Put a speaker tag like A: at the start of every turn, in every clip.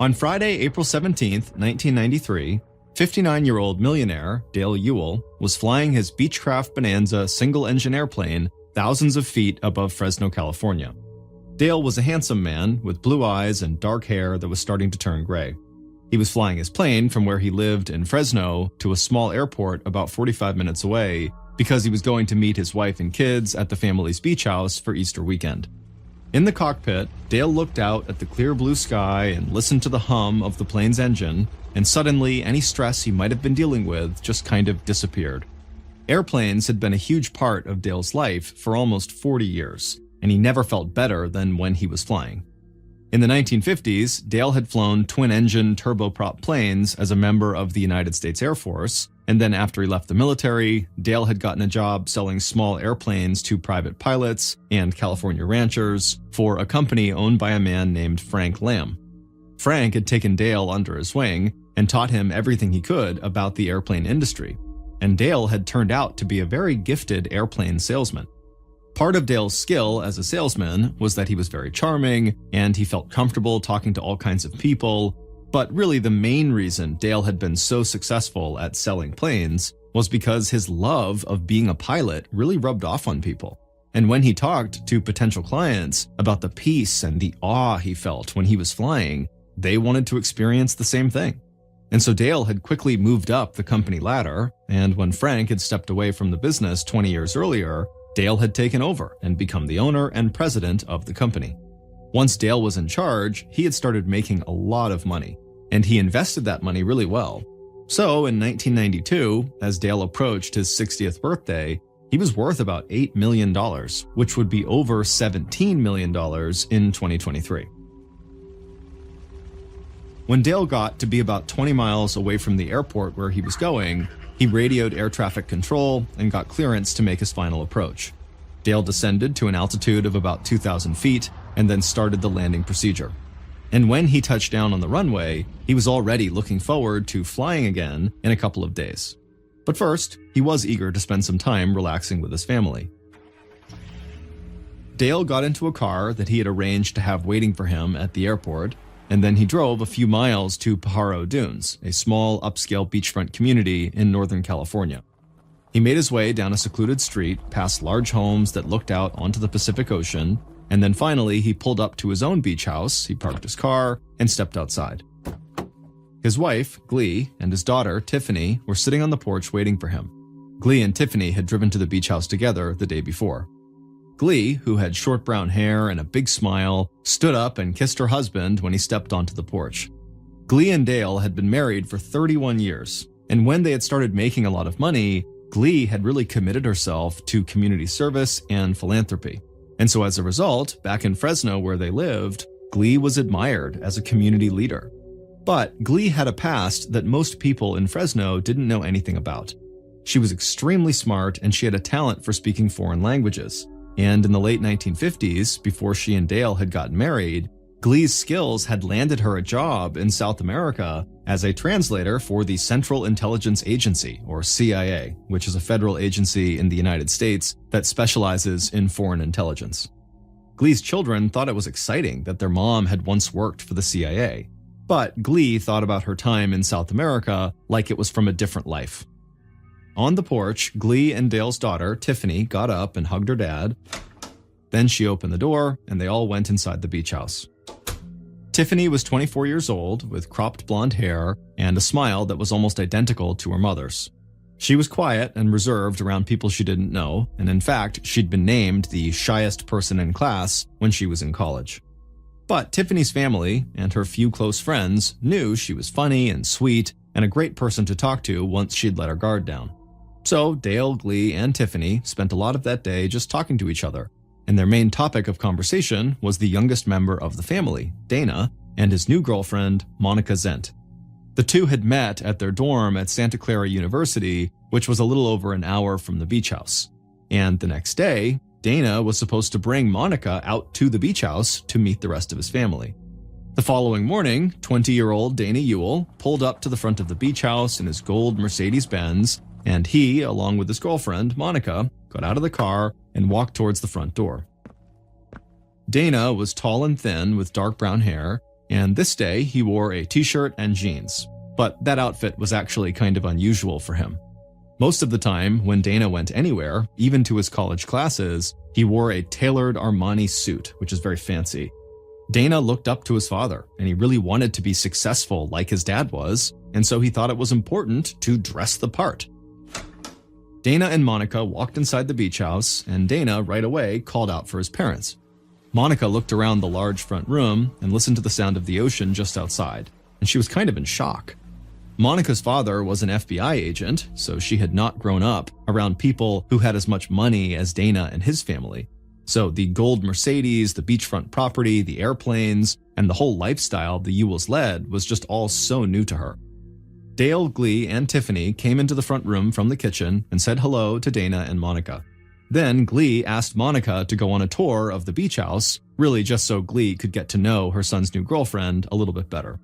A: On Friday, April 17, 1993, 59-year-old millionaire Dale Ewell was flying his Beechcraft Bonanza single-engine airplane thousands of feet above Fresno, California. Dale was a handsome man with blue eyes and dark hair that was starting to turn gray. He was flying his plane from where he lived in Fresno to a small airport about 45 minutes away because he was going to meet his wife and kids at the family's beach house for Easter weekend. In the cockpit, Dale looked out at the clear blue sky and listened to the hum of the plane's engine, and suddenly any stress he might have been dealing with just kind of disappeared. Airplanes had been a huge part of Dale's life for almost 40 years, and he never felt better than when he was flying. In the 1950s, Dale had flown twin-engine turboprop planes as a member of the United States Air Force, and then after he left the military, Dale had gotten a job selling small airplanes to private pilots and California ranchers for a company owned by a man named Frank Lamb. Frank had taken Dale under his wing and taught him everything he could about the airplane industry, and Dale had turned out to be a very gifted airplane salesman. Part of Dale's skill as a salesman was that he was very charming and he felt comfortable talking to all kinds of people, but really the main reason Dale had been so successful at selling planes was because his love of being a pilot really rubbed off on people. And when he talked to potential clients about the peace and the awe he felt when he was flying, they wanted to experience the same thing. And so Dale had quickly moved up the company ladder, and when Frank had stepped away from the business 20 years earlier, Dale had taken over and become the owner and president of the company. Once Dale was in charge, he had started making a lot of money, and he invested that money really well. So in 1992, as Dale approached his 60th birthday, he was worth about $8 million, which would be over $17 million in 2023. When Dale got to be about 20 miles away from the airport where he was going, he radioed air traffic control and got clearance to make his final approach. Dale descended to an altitude of about 2,000 feet and then started the landing procedure. And when he touched down on the runway, he was already looking forward to flying again in a couple of days. But first, he was eager to spend some time relaxing with his family. Dale got into a car that he had arranged to have waiting for him at the airport, and then he drove a few miles to Pajaro Dunes, a small upscale beachfront community in Northern California. He made his way down a secluded street, past large homes that looked out onto the Pacific Ocean, and then finally he pulled up to his own beach house, he parked his car, and stepped outside. His wife, Glee, and his daughter, Tiffany, were sitting on the porch waiting for him. Glee and Tiffany had driven to the beach house together the day before. Glee, who had short brown hair and a big smile, stood up and kissed her husband when he stepped onto the porch. Glee and Dale had been married for 31 years, and when they had started making a lot of money, Glee had really committed herself to community service and philanthropy. And so as a result, back in Fresno where they lived, Glee was admired as a community leader. But Glee had a past that most people in Fresno didn't know anything about. She was extremely smart and she had a talent for speaking foreign languages. And in the late 1950s, before she and Dale had gotten married, Glee's skills had landed her a job in South America as a translator for the Central Intelligence Agency, or CIA, which is a federal agency in the United States that specializes in foreign intelligence. Glee's children thought it was exciting that their mom had once worked for the CIA, but Glee thought about her time in South America like it was from a different life. On the porch, Glee and Dale's daughter, Tiffany, got up and hugged her dad. Then she opened the door, and they all went inside the beach house. Tiffany was 24 years old, with cropped blonde hair and a smile that was almost identical to her mother's. She was quiet and reserved around people she didn't know, and in fact, she'd been named the shyest person in class when she was in college. But Tiffany's family and her few close friends knew she was funny and sweet and a great person to talk to once she'd let her guard down. So Dale, Glee, and Tiffany spent a lot of that day just talking to each other, and their main topic of conversation was the youngest member of the family, Dana, and his new girlfriend, Monica Zent. The two had met at their dorm at Santa Clara University, which was a little over an hour from the beach house. And the next day, Dana was supposed to bring Monica out to the beach house to meet the rest of his family. The following morning, 20-year-old Dana Ewell pulled up to the front of the beach house in his gold Mercedes-Benz, and he, along with his girlfriend, Monica, got out of the car and walked towards the front door. Dana was tall and thin with dark brown hair, and this day he wore a t-shirt and jeans. But that outfit was actually kind of unusual for him. Most of the time, when Dana went anywhere, even to his college classes, he wore a tailored Armani suit, which is very fancy. Dana looked up to his father, and he really wanted to be successful like his dad was, and so he thought it was important to dress the part. Dana and Monica walked inside the beach house, and Dana right away called out for his parents. Monica looked around the large front room and listened to the sound of the ocean just outside, and she was kind of in shock. Monica's father was an FBI agent, so she had not grown up around people who had as much money as Dana and his family. So the gold Mercedes, the beachfront property, the airplanes, and the whole lifestyle the Ewells led was just all so new to her. Dale, Glee, and Tiffany came into the front room from the kitchen and said hello to Dana and Monica. Then Glee asked Monica to go on a tour of the beach house, really just so Glee could get to know her son's new girlfriend a little bit better.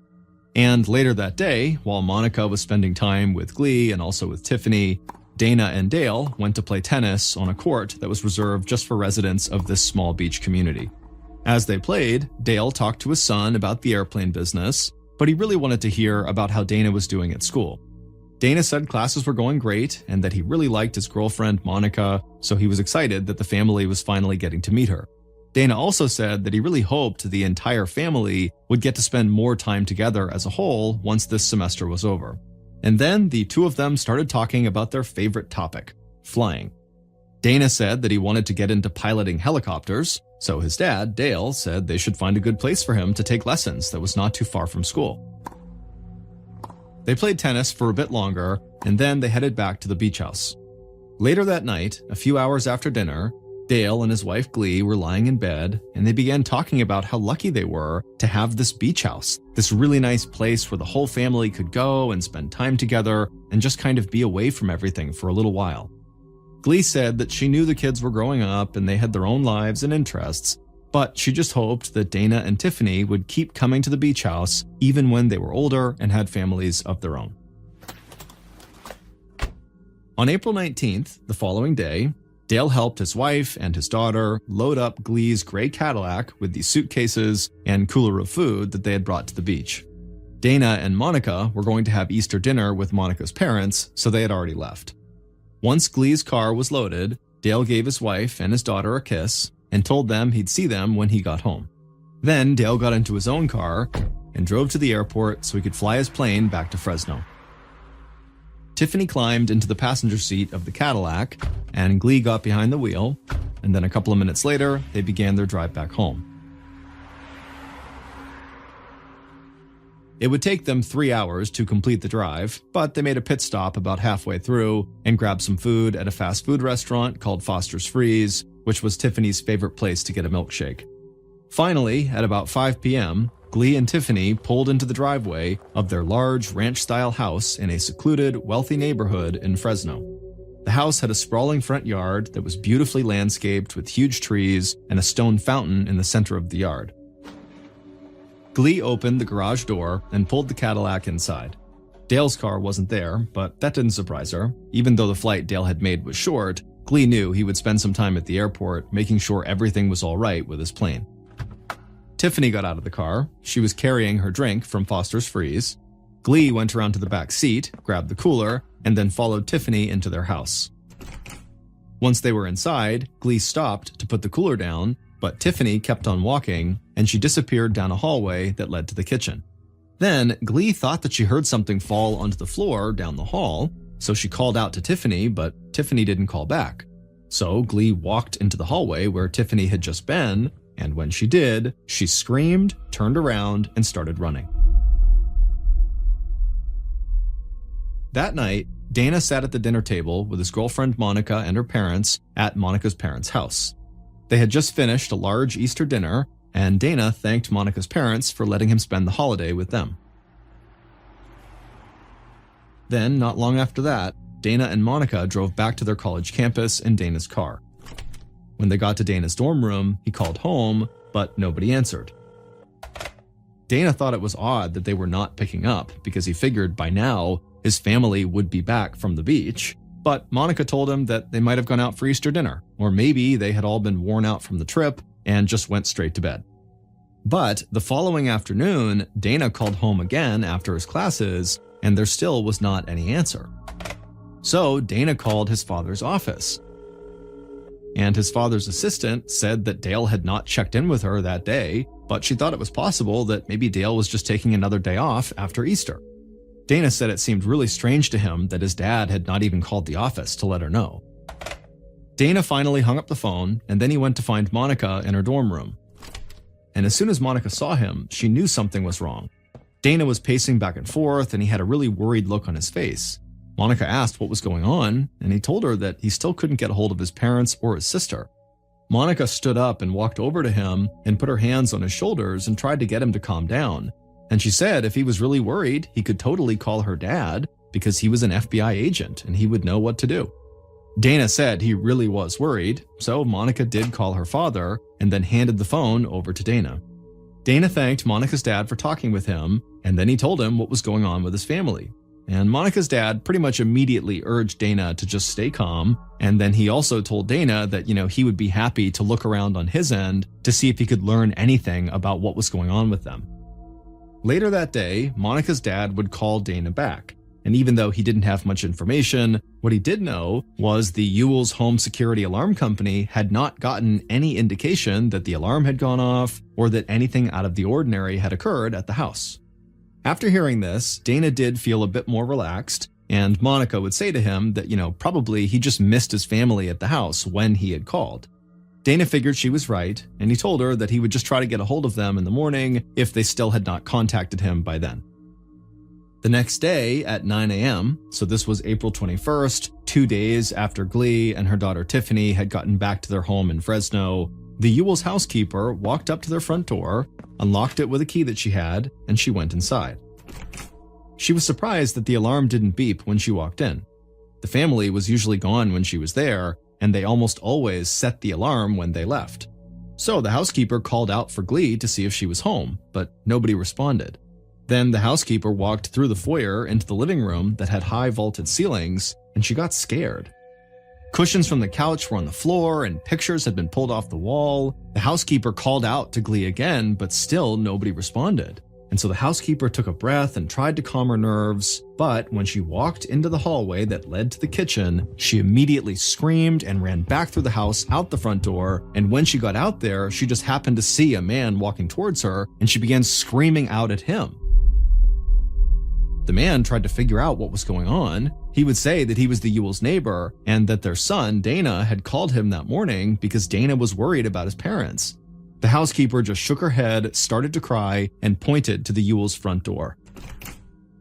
A: And later that day, while Monica was spending time with Glee and also with Tiffany, Dana and Dale went to play tennis on a court that was reserved just for residents of this small beach community. As they played, Dale talked to his son about the airplane business, but he really wanted to hear about how Dana was doing at school. Dana said classes were going great and that he really liked his girlfriend Monica, so he was excited that the family was finally getting to meet her. Dana also said that he really hoped the entire family would get to spend more time together as a whole once this semester was over. And then the two of them started talking about their favorite topic, flying. Dana said that he wanted to get into piloting helicopters, so his dad, Dale, said they should find a good place for him to take lessons that was not too far from school. They played tennis for a bit longer, and then they headed back to the beach house. Later that night, a few hours after dinner, Dale and his wife Glee were lying in bed, and they began talking about how lucky they were to have this beach house, this really nice place where the whole family could go and spend time together and just kind of be away from everything for a little while. Glee said that she knew the kids were growing up and they had their own lives and interests, but she just hoped that Dana and Tiffany would keep coming to the beach house even when they were older and had families of their own. On April 19th, the following day, Dale helped his wife and his daughter load up Glee's gray Cadillac with the suitcases and cooler of food that they had brought to the beach. Dana and Monica were going to have Easter dinner with Monica's parents, so they had already left. Once Glee's car was loaded, Dale gave his wife and his daughter a kiss and told them he'd see them when he got home. Then Dale got into his own car and drove to the airport so he could fly his plane back to Fresno. Tiffany climbed into the passenger seat of the Cadillac, and Glee got behind the wheel, and then a couple of minutes later, they began their drive back home. It would take them 3 hours to complete the drive, but they made a pit stop about halfway through and grabbed some food at a fast food restaurant called Foster's Freeze, which was Tiffany's favorite place to get a milkshake. Finally, at about 5 p.m., Glee and Tiffany pulled into the driveway of their large ranch-style house in a secluded, wealthy neighborhood in Fresno. The house had a sprawling front yard that was beautifully landscaped with huge trees and a stone fountain in the center of the yard. Glee opened the garage door and pulled the Cadillac inside. Dale's car wasn't there, but that didn't surprise her. Even though the flight Dale had made was short, Glee knew he would spend some time at the airport making sure everything was all right with his plane. Tiffany got out of the car. She was carrying her drink from Foster's Freeze. Glee went around to the back seat, grabbed the cooler, and then followed Tiffany into their house. Once they were inside, Glee stopped to put the cooler down, but Tiffany kept on walking, and she disappeared down a hallway that led to the kitchen. Then, Glee thought that she heard something fall onto the floor down the hall, so she called out to Tiffany, but Tiffany didn't call back. So Glee walked into the hallway where Tiffany had just been, and when she did, she screamed, turned around, and started running. That night, Dana sat at the dinner table with his girlfriend Monica and her parents at Monica's parents' house. They had just finished a large Easter dinner, and Dana thanked Monica's parents for letting him spend the holiday with them. Then, not long after that, Dana and Monica drove back to their college campus in Dana's car. When they got to Dana's dorm room, he called home, but nobody answered. Dana thought it was odd that they were not picking up because he figured by now his family would be back from the beach, but Monica told him that they might have gone out for Easter dinner, or maybe they had all been worn out from the trip and just went straight to bed. But the following afternoon, Dana called home again after his classes, and there still was not any answer. So Dana called his father's office. And his father's assistant said that Dale had not checked in with her that day, but she thought it was possible that maybe Dale was just taking another day off after Easter. Dana said it seemed really strange to him that his dad had not even called the office to let her know. Dana finally hung up the phone, and then he went to find Monica in her dorm room. And as soon as Monica saw him, she knew something was wrong. Dana was pacing back and forth, and he had a really worried look on his face. Monica asked what was going on, and he told her that he still couldn't get a hold of his parents or his sister. Monica stood up and walked over to him and put her hands on his shoulders and tried to get him to calm down. And she said if he was really worried, he could totally call her dad because he was an FBI agent and he would know what to do. Dana said he really was worried, so Monica did call her father and then handed the phone over to Dana. Dana thanked Monica's dad for talking with him, and then he told him what was going on with his family. And Monica's dad pretty much immediately urged Dana to just stay calm, and then he also told Dana that, he would be happy to look around on his end to see if he could learn anything about what was going on with them. Later that day, Monica's dad would call Dana back. And even though he didn't have much information, what he did know was the Ewell's home security alarm company had not gotten any indication that the alarm had gone off or that anything out of the ordinary had occurred at the house. After hearing this, Dana did feel a bit more relaxed, and Monica would say to him that, probably he just missed his family at the house when he had called. Dana figured she was right, and he told her that he would just try to get a hold of them in the morning if they still had not contacted him by then. The next day at 9 a.m., so this was April 21st, 2 days after Glee and her daughter Tiffany had gotten back to their home in Fresno, the Ewell's housekeeper walked up to their front door, unlocked it with a key that she had, and she went inside. She was surprised that the alarm didn't beep when she walked in. The family was usually gone when she was there, and they almost always set the alarm when they left. So the housekeeper called out for Glee to see if she was home, but nobody responded. Then the housekeeper walked through the foyer into the living room that had high vaulted ceilings, and she got scared. Cushions from the couch were on the floor, and pictures had been pulled off the wall. The housekeeper called out to Glee again, but still nobody responded. And so the housekeeper took a breath and tried to calm her nerves, but when she walked into the hallway that led to the kitchen, she immediately screamed and ran back through the house out the front door, and when she got out there, she just happened to see a man walking towards her, and she began screaming out at him. The man tried to figure out what was going on. He would say that he was the Ewell's neighbor and that their son, Dana, had called him that morning because Dana was worried about his parents. The housekeeper just shook her head, started to cry, and pointed to the Ewell's front door.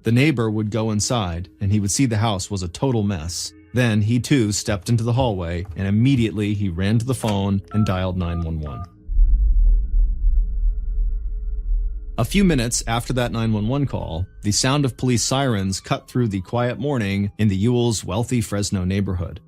A: The neighbor would go inside, and he would see the house was a total mess. Then he too stepped into the hallway, and immediately he ran to the phone and dialed 911. A few minutes after that 911 call, the sound of police sirens cut through the quiet morning in the Ewell's wealthy Fresno neighborhood.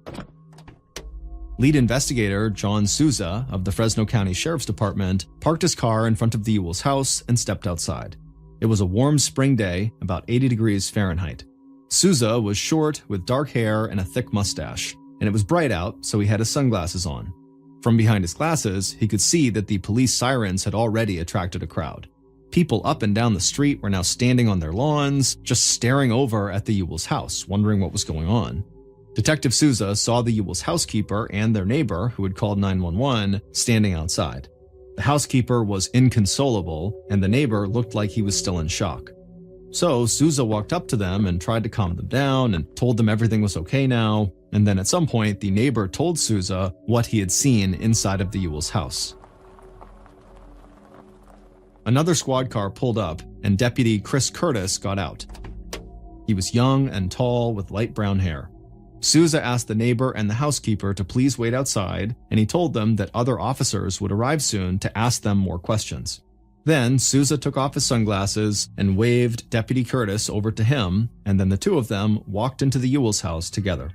A: Lead investigator John Souza of the Fresno County Sheriff's Department parked his car in front of the Ewell's house and stepped outside. It was a warm spring day, about 80 degrees Fahrenheit. Souza was short with dark hair and a thick mustache, and it was bright out, so he had his sunglasses on. From behind his glasses, he could see that the police sirens had already attracted a crowd. People up and down the street were now standing on their lawns, just staring over at the Ewell's house, wondering what was going on. Detective Souza saw the Ewell's housekeeper and their neighbor, who had called 911, standing outside. The housekeeper was inconsolable, and the neighbor looked like he was still in shock. So Souza walked up to them and tried to calm them down and told them everything was okay now, and then at some point the neighbor told Souza what he had seen inside of the Ewell's house. Another squad car pulled up, and Deputy Chris Curtis got out. He was young and tall with light brown hair. Souza asked the neighbor and the housekeeper to please wait outside, and he told them that other officers would arrive soon to ask them more questions. Then Souza took off his sunglasses and waved Deputy Curtis over to him, and then the two of them walked into the Ewell's house together.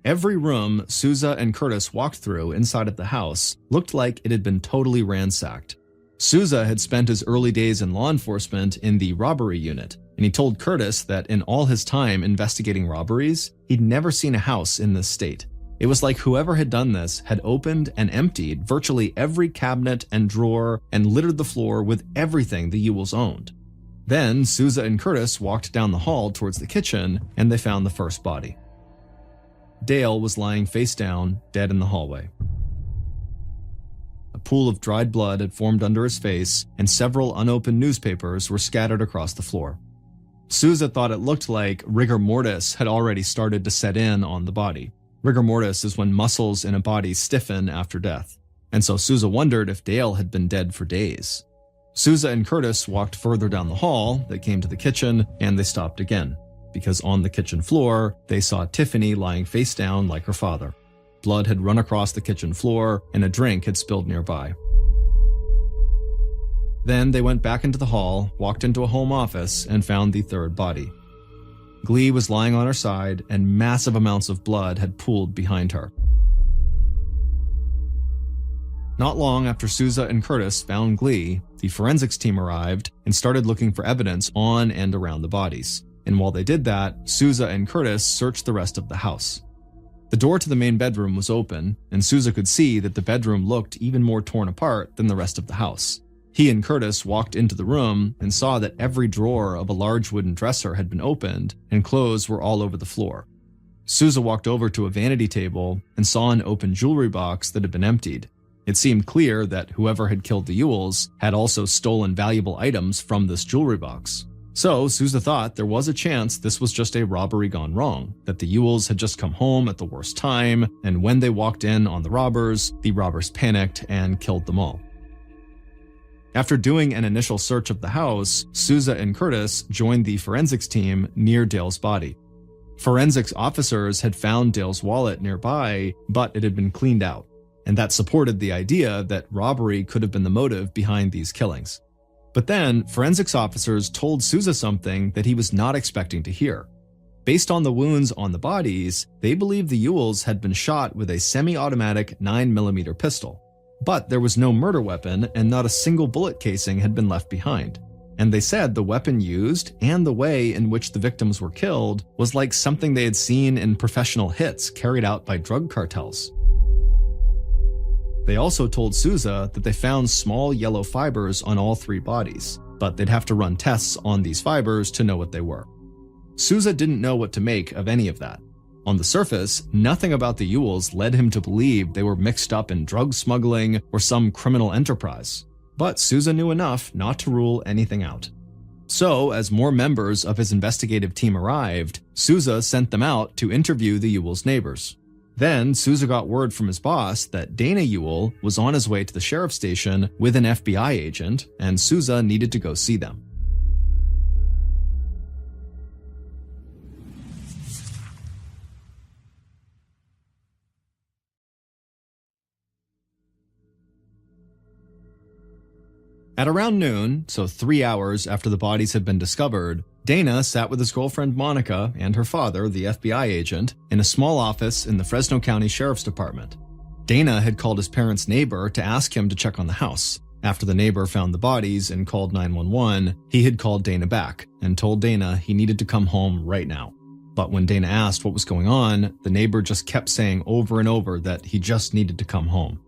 A: Every room Souza and Curtis walked through inside of the house looked like it had been totally ransacked. Souza had spent his early days in law enforcement in the robbery unit, and he told Curtis that in all his time investigating robberies, he'd never seen a house in this state. It was like whoever had done this had opened and emptied virtually every cabinet and drawer and littered the floor with everything the Ewells owned. Then Sousa and Curtis walked down the hall towards the kitchen, and they found the first body. Dale was lying face down, dead in the hallway. A pool of dried blood had formed under his face, and several unopened newspapers were scattered across the floor. Sousa thought it looked like rigor mortis had already started to set in on the body. Rigor mortis is when muscles in a body stiffen after death, and so Sousa wondered if Dale had been dead for days. Sousa and Curtis walked further down the hall, they came to the kitchen, and they stopped again, because on the kitchen floor, they saw Tiffany lying face down like her father. Blood had run across the kitchen floor, and a drink had spilled nearby. Then they went back into the hall, walked into a home office, and found the third body. Glee was lying on her side, and massive amounts of blood had pooled behind her. Not long after Sousa and Curtis found Glee, the forensics team arrived and started looking for evidence on and around the bodies. And while they did that, Sousa and Curtis searched the rest of the house. The door to the main bedroom was open, and Sousa could see that the bedroom looked even more torn apart than the rest of the house. He and Curtis walked into the room and saw that every drawer of a large wooden dresser had been opened, and clothes were all over the floor. Sousa walked over to a vanity table and saw an open jewelry box that had been emptied. It seemed clear that whoever had killed the Ewells had also stolen valuable items from this jewelry box. So Sousa thought there was a chance this was just a robbery gone wrong, that the Ewells had just come home at the worst time, and when they walked in on the robbers panicked and killed them all. After doing an initial search of the house, Sousa and Curtis joined the forensics team near Dale's body. Forensics officers had found Dale's wallet nearby, but it had been cleaned out, and that supported the idea that robbery could have been the motive behind these killings. But then, forensics officers told Sousa something that he was not expecting to hear. Based on the wounds on the bodies, they believed the Ewells had been shot with a semi-automatic 9mm pistol. But there was no murder weapon, and not a single bullet casing had been left behind. And they said the weapon used, and the way in which the victims were killed, was like something they had seen in professional hits carried out by drug cartels. They also told Sousa that they found small yellow fibers on all three bodies, but they'd have to run tests on these fibers to know what they were. Sousa didn't know what to make of any of that. On the surface, nothing about the Ewells led him to believe they were mixed up in drug smuggling or some criminal enterprise. But Sousa knew enough not to rule anything out. So, as more members of his investigative team arrived, Sousa sent them out to interview the Ewells' neighbors. Then, Sousa got word from his boss that Dana Ewell was on his way to the sheriff's station with an FBI agent, and Sousa needed to go see them. At around noon, so 3 hours after the bodies had been discovered, Dana sat with his girlfriend Monica and her father, the FBI agent, in a small office in the Fresno County Sheriff's Department. Dana had called his parents' neighbor to ask him to check on the house. After the neighbor found the bodies and called 911, he had called Dana back and told Dana he needed to come home right now. But when Dana asked what was going on, the neighbor just kept saying over and over that he just needed to come home.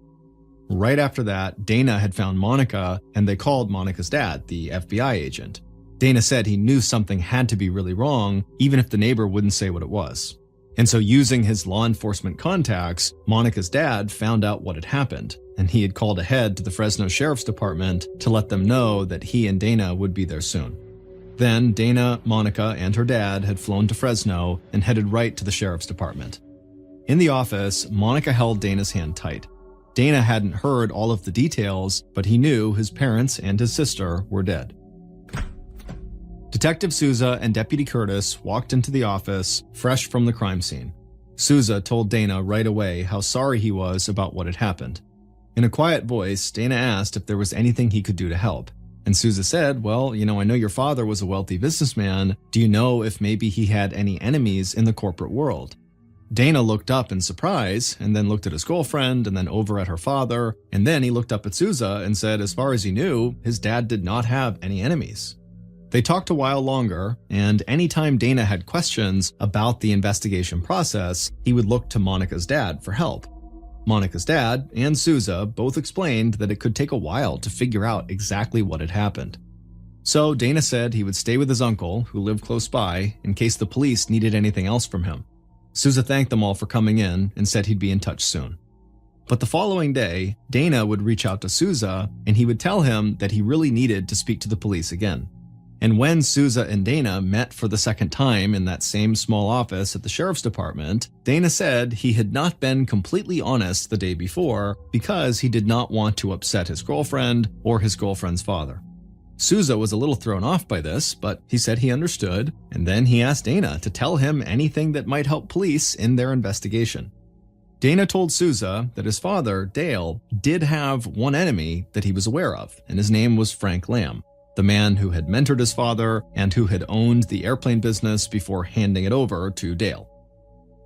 A: Right after that, Dana had found Monica, and they called Monica's dad, the FBI agent. Dana said he knew something had to be really wrong, even if the neighbor wouldn't say what it was. And so using his law enforcement contacts, Monica's dad found out what had happened, and he had called ahead to the Fresno Sheriff's Department to let them know that he and Dana would be there soon. Then Dana, Monica, and her dad had flown to Fresno and headed right to the Sheriff's Department. In the office, Monica held Dana's hand tight. Dana hadn't heard all of the details, but he knew his parents and his sister were dead. Detective Sousa and Deputy Curtis walked into the office, fresh from the crime scene. Sousa told Dana right away how sorry he was about what had happened. In a quiet voice, Dana asked if there was anything he could do to help. And Sousa said, well, I know your father was a wealthy businessman. Do you know if maybe he had any enemies in the corporate world? Dana looked up in surprise, and then looked at his girlfriend, and then over at her father, and then he looked up at Sousa and said as far as he knew, his dad did not have any enemies. They talked a while longer, and anytime Dana had questions about the investigation process, he would look to Monica's dad for help. Monica's dad and Sousa both explained that it could take a while to figure out exactly what had happened. So Dana said he would stay with his uncle, who lived close by, in case the police needed anything else from him. Sousa thanked them all for coming in and said he'd be in touch soon. But the following day, Dana would reach out to Sousa, and he would tell him that he really needed to speak to the police again. And when Sousa and Dana met for the second time in that same small office at the sheriff's department, Dana said he had not been completely honest the day before because he did not want to upset his girlfriend or his girlfriend's father. Sousa was a little thrown off by this, but he said he understood, and then he asked Dana to tell him anything that might help police in their investigation. Dana told Sousa that his father, Dale, did have one enemy that he was aware of, and his name was Frank Lamb, the man who had mentored his father and who had owned the airplane business before handing it over to Dale.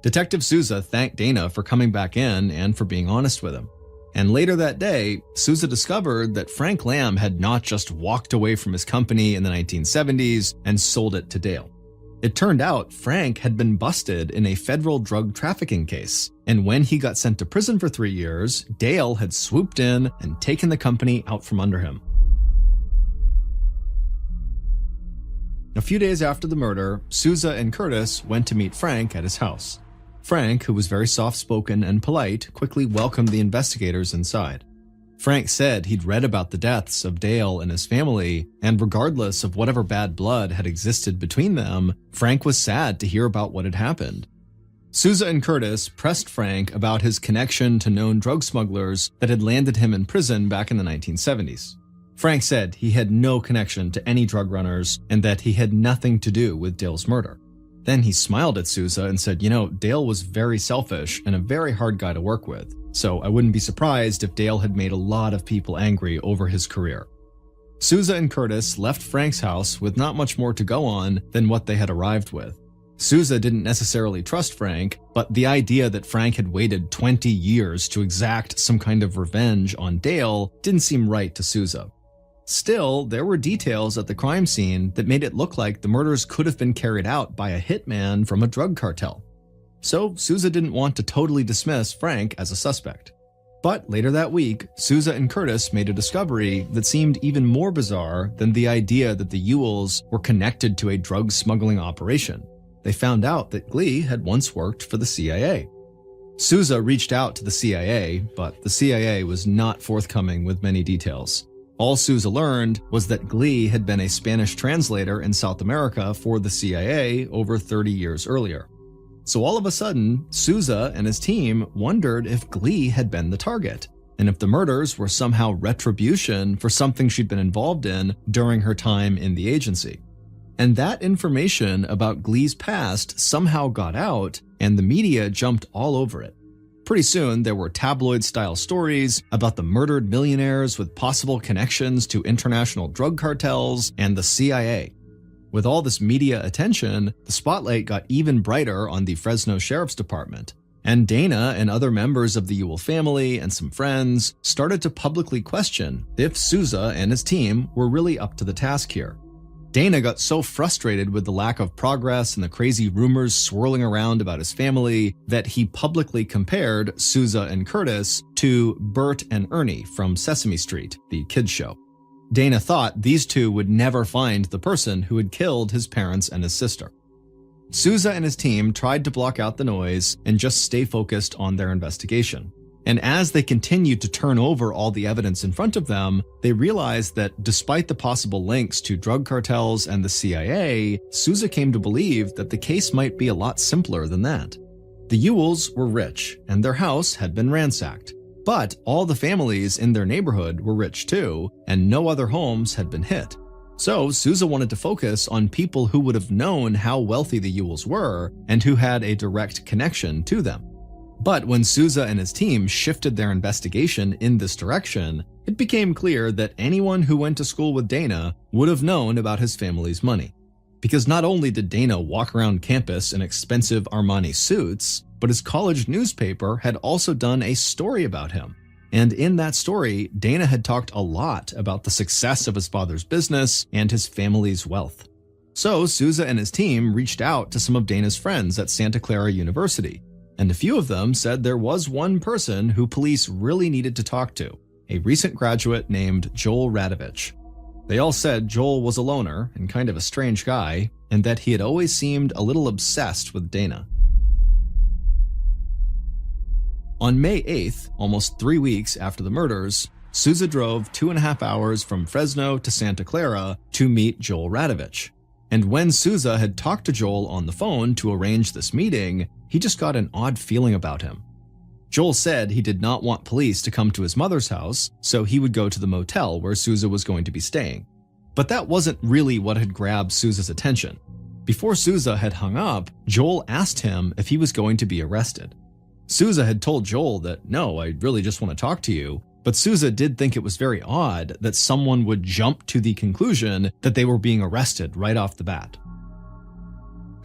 A: Detective Sousa thanked Dana for coming back in and for being honest with him. And later that day, Sousa discovered that Frank Lamb had not just walked away from his company in the 1970s and sold it to Dale. It turned out Frank had been busted in a federal drug trafficking case, and when he got sent to prison for 3 years, Dale had swooped in and taken the company out from under him. A few days after the murder, Sousa and Curtis went to meet Frank at his house. Frank, who was very soft-spoken and polite, quickly welcomed the investigators inside. Frank said he'd read about the deaths of Dale and his family, and regardless of whatever bad blood had existed between them, Frank was sad to hear about what had happened. Sousa and Curtis pressed Frank about his connection to known drug smugglers that had landed him in prison back in the 1970s. Frank said he had no connection to any drug runners and that he had nothing to do with Dale's murder. Then he smiled at Sousa and said, Dale was very selfish and a very hard guy to work with, so I wouldn't be surprised if Dale had made a lot of people angry over his career. Sousa and Curtis left Frank's house with not much more to go on than what they had arrived with. Sousa didn't necessarily trust Frank, but the idea that Frank had waited 20 years to exact some kind of revenge on Dale didn't seem right to Sousa. Still, there were details at the crime scene that made it look like the murders could have been carried out by a hitman from a drug cartel. So Sousa didn't want to totally dismiss Frank as a suspect. But later that week, Sousa and Curtis made a discovery that seemed even more bizarre than the idea that the Ewells were connected to a drug smuggling operation. They found out that Glee had once worked for the CIA. Sousa reached out to the CIA, but the CIA was not forthcoming with many details. All Sousa learned was that Glee had been a Spanish translator in South America for the CIA over 30 years earlier. So all of a sudden, Sousa and his team wondered if Glee had been the target, and if the murders were somehow retribution for something she'd been involved in during her time in the agency. And that information about Glee's past somehow got out, and the media jumped all over it. Pretty soon, there were tabloid-style stories about the murdered millionaires with possible connections to international drug cartels and the CIA. With all this media attention, the spotlight got even brighter on the Fresno Sheriff's Department, and Dana and other members of the Ewell family and some friends started to publicly question if Sousa and his team were really up to the task here. Dana got so frustrated with the lack of progress and the crazy rumors swirling around about his family that he publicly compared Sousa and Curtis to Bert and Ernie from Sesame Street, the kids show. Dana thought these two would never find the person who had killed his parents and his sister. Sousa and his team tried to block out the noise and just stay focused on their investigation. And as they continued to turn over all the evidence in front of them, they realized that despite the possible links to drug cartels and the CIA, Sousa came to believe that the case might be a lot simpler than that. The Ewells were rich, and their house had been ransacked. But all the families in their neighborhood were rich too, and no other homes had been hit. So Sousa wanted to focus on people who would have known how wealthy the Ewells were and who had a direct connection to them. But when Sousa and his team shifted their investigation in this direction, it became clear that anyone who went to school with Dana would have known about his family's money. Because not only did Dana walk around campus in expensive Armani suits, but his college newspaper had also done a story about him. And in that story, Dana had talked a lot about the success of his father's business and his family's wealth. So Souza and his team reached out to some of Dana's friends at Santa Clara University, and a few of them said there was one person who police really needed to talk to, a recent graduate named Joel Radovich. They all said Joel was a loner and kind of a strange guy, and that he had always seemed a little obsessed with Dana. On May 8th, almost 3 weeks after the murders, Souza drove 2.5 hours from Fresno to Santa Clara to meet Joel Radovich. And when Souza had talked to Joel on the phone to arrange this meeting, he just got an odd feeling about him. Joel said he did not want police to come to his mother's house, so he would go to the motel where Souza was going to be staying. But that wasn't really what had grabbed Souza's attention. Before Souza had hung up, Joel asked him if he was going to be arrested. Souza had told Joel that, "No, I really just want to talk to you," but Souza did think it was very odd that someone would jump to the conclusion that they were being arrested right off the bat.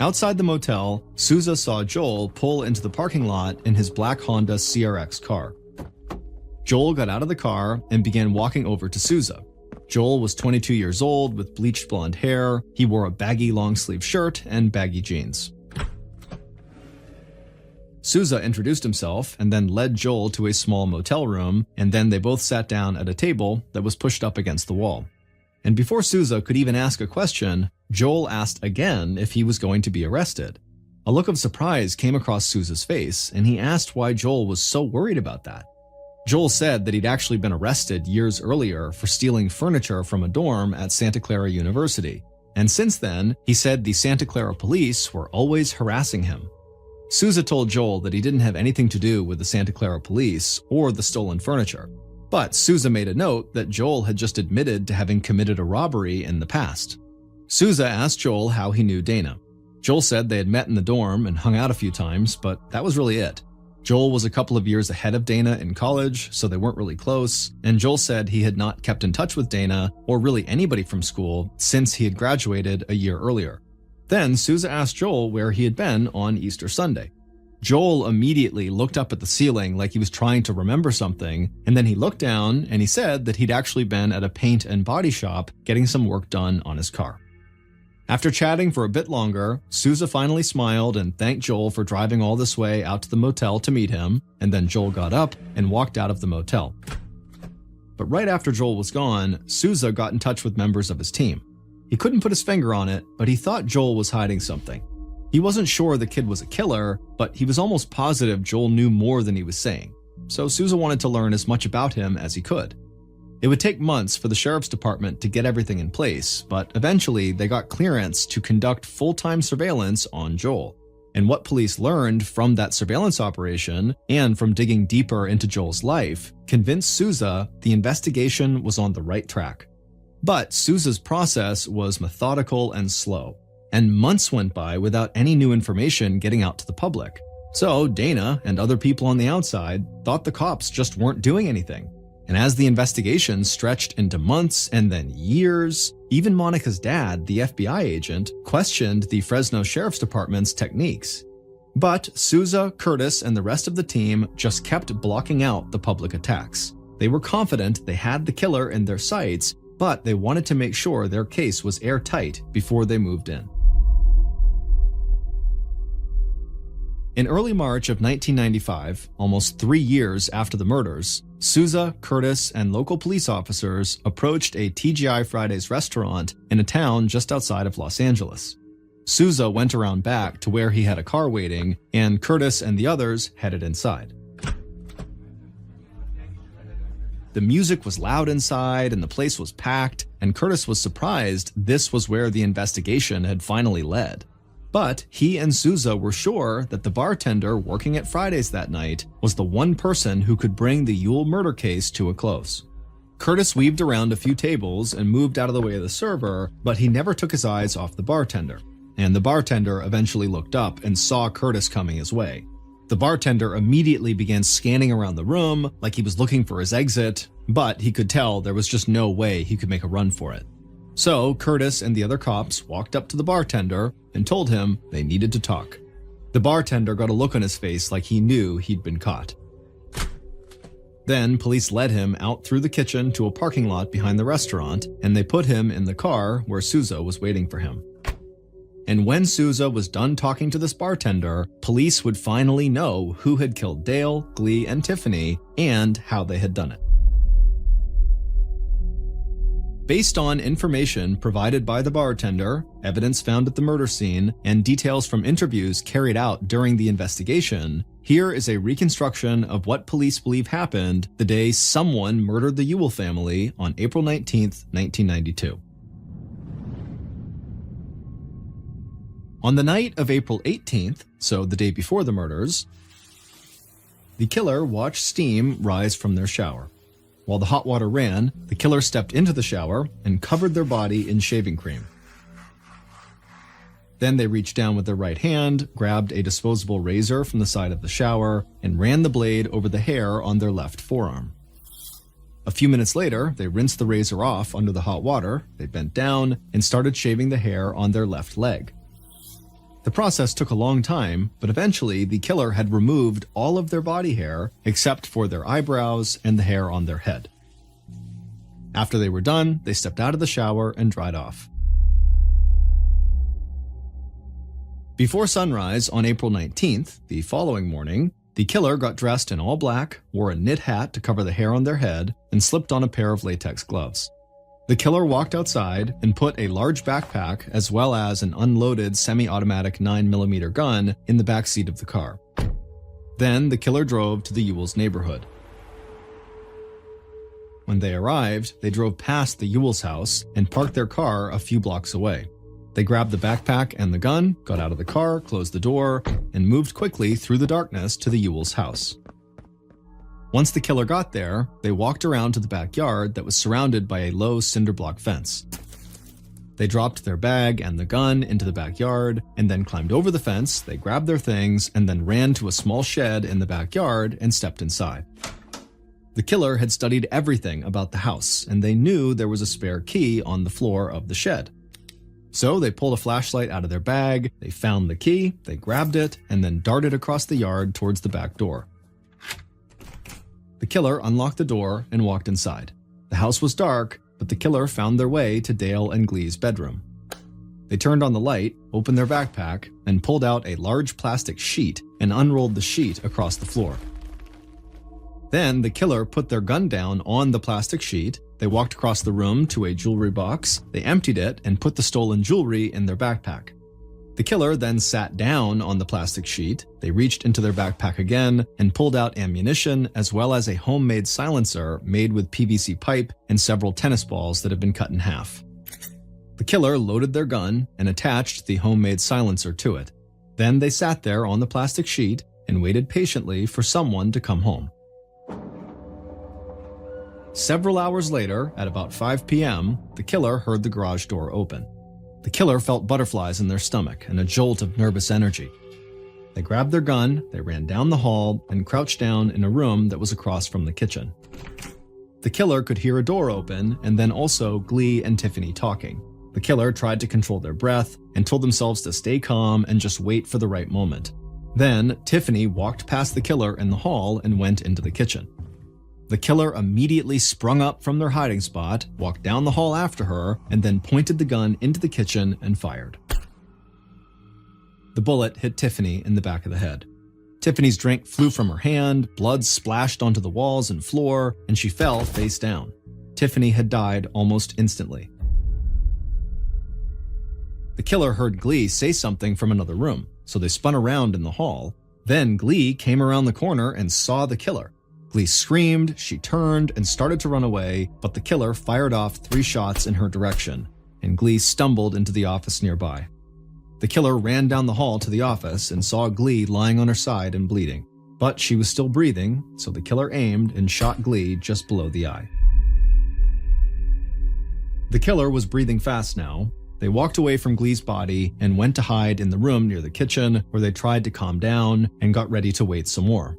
A: Outside the motel, Souza saw Joel pull into the parking lot in his black Honda CRX car. Joel got out of the car and began walking over to Souza. Joel was 22 years old with bleached blonde hair. He wore a baggy long-sleeve shirt and baggy jeans. Souza introduced himself and then led Joel to a small motel room, and then they both sat down at a table that was pushed up against the wall. And before Souza could even ask a question, Joel asked again if he was going to be arrested. A look of surprise came across Souza's face, and he asked why Joel was so worried about that. Joel said that he'd actually been arrested years earlier for stealing furniture from a dorm at Santa Clara University. And since then, he said the Santa Clara police were always harassing him. Souza told Joel that he didn't have anything to do with the Santa Clara police or the stolen furniture. But Souza made a note that Joel had just admitted to having committed a robbery in the past. Souza asked Joel how he knew Dana. Joel said they had met in the dorm and hung out a few times, but that was really it. Joel was a couple of years ahead of Dana in college, so they weren't really close, and Joel said he had not kept in touch with Dana, or really anybody from school, since he had graduated a year earlier. Then Souza asked Joel where he had been on Easter Sunday. Joel immediately looked up at the ceiling like he was trying to remember something, and then he looked down and he said that he'd actually been at a paint and body shop getting some work done on his car. After chatting for a bit longer, Souza finally smiled and thanked Joel for driving all this way out to the motel to meet him, and then Joel got up and walked out of the motel. But right after Joel was gone, Souza got in touch with members of his team. He couldn't put his finger on it, but he thought Joel was hiding something. He wasn't sure the kid was a killer, but he was almost positive Joel knew more than he was saying. So Souza wanted to learn as much about him as he could. It would take months for the sheriff's department to get everything in place, but eventually they got clearance to conduct full-time surveillance on Joel. And what police learned from that surveillance operation and from digging deeper into Joel's life convinced Souza the investigation was on the right track. But Souza's process was methodical and slow, and months went by without any new information getting out to the public. So Dana and other people on the outside thought the cops just weren't doing anything. And as the investigation stretched into months and then years, even Monica's dad, the FBI agent, questioned the Fresno Sheriff's Department's techniques. But Souza, Curtis, and the rest of the team just kept blocking out the public attacks. They were confident they had the killer in their sights, but they wanted to make sure their case was airtight before they moved in. In early March of 1995, almost 3 years after the murders, Souza, Curtis, and local police officers approached a TGI Fridays restaurant in a town just outside of Los Angeles. Souza went around back to where he had a car waiting, and Curtis and the others headed inside. The music was loud inside and the place was packed, and Curtis was surprised this was where the investigation had finally led. But he and Souza were sure that the bartender working at Fridays that night was the one person who could bring the Yule murder case to a close. Curtis weaved around a few tables and moved out of the way of the server, but he never took his eyes off the bartender. And the bartender eventually looked up and saw Curtis coming his way. The bartender immediately began scanning around the room like he was looking for his exit, but he could tell there was just no way he could make a run for it. So Curtis and the other cops walked up to the bartender and told him they needed to talk. The bartender got a look on his face like he knew he'd been caught. Then police led him out through the kitchen to a parking lot behind the restaurant, and they put him in the car where Souza was waiting for him. And when Souza was done talking to this bartender, police would finally know who had killed Dale, Glee, and Tiffany, and how they had done it. Based on information provided by the bartender, evidence found at the murder scene, and details from interviews carried out during the investigation, here is a reconstruction of what police believe happened the day someone murdered the Ewell family on April 19, 1992. On the night of April 18th, so the day before the murders, the killer watched steam rise from their shower. While the hot water ran, the killer stepped into the shower and covered their body in shaving cream. Then they reached down with their right hand, grabbed a disposable razor from the side of the shower, and ran the blade over the hair on their left forearm. A few minutes later, they rinsed the razor off under the hot water, they bent down, and started shaving the hair on their left leg. The process took a long time, but eventually the killer had removed all of their body hair except for their eyebrows and the hair on their head. After they were done, they stepped out of the shower and dried off. Before sunrise on April 19th, the following morning, the killer got dressed in all black, wore a knit hat to cover the hair on their head, and slipped on a pair of latex gloves. The killer walked outside and put a large backpack as well as an unloaded semi-automatic 9mm gun in the back seat of the car. Then the killer drove to the Ewell's neighborhood. When they arrived, they drove past the Ewell's house and parked their car a few blocks away. They grabbed the backpack and the gun, got out of the car, closed the door, and moved quickly through the darkness to the Ewell's house. Once the killer got there, they walked around to the backyard that was surrounded by a low cinder block fence. They dropped their bag and the gun into the backyard and then climbed over the fence, they grabbed their things, and then ran to a small shed in the backyard and stepped inside. The killer had studied everything about the house, and they knew there was a spare key on the floor of the shed. So they pulled a flashlight out of their bag, they found the key, they grabbed it, and then darted across the yard towards the back door. The killer unlocked the door and walked inside. The house was dark, but the killer found their way to Dale and Glee's bedroom. They turned on the light, opened their backpack, and pulled out a large plastic sheet and unrolled the sheet across the floor. Then the killer put their gun down on the plastic sheet, they walked across the room to a jewelry box, they emptied it and put the stolen jewelry in their backpack. The killer then sat down on the plastic sheet, they reached into their backpack again and pulled out ammunition as well as a homemade silencer made with PVC pipe and several tennis balls that had been cut in half. The killer loaded their gun and attached the homemade silencer to it. Then they sat there on the plastic sheet and waited patiently for someone to come home. Several hours later, at about 5 p.m., the killer heard the garage door open. The killer felt butterflies in their stomach and a jolt of nervous energy. They grabbed their gun, they ran down the hall, and crouched down in a room that was across from the kitchen. The killer could hear a door open and then also Glee and Tiffany talking. The killer tried to control their breath and told themselves to stay calm and just wait for the right moment. Then Tiffany walked past the killer in the hall and went into the kitchen. The killer immediately sprung up from their hiding spot, walked down the hall after her, and then pointed the gun into the kitchen and fired. The bullet hit Tiffany in the back of the head. Tiffany's drink flew from her hand, blood splashed onto the walls and floor, and she fell face down. Tiffany had died almost instantly. The killer heard Glee say something from another room, so they spun around in the hall. Then Glee came around the corner and saw the killer. Glee screamed, she turned and started to run away, but the killer fired off 3 shots in her direction, and Glee stumbled into the office nearby. The killer ran down the hall to the office and saw Glee lying on her side and bleeding, but she was still breathing, so the killer aimed and shot Glee just below the eye. The killer was breathing fast now. They walked away from Glee's body and went to hide in the room near the kitchen, where they tried to calm down and got ready to wait some more.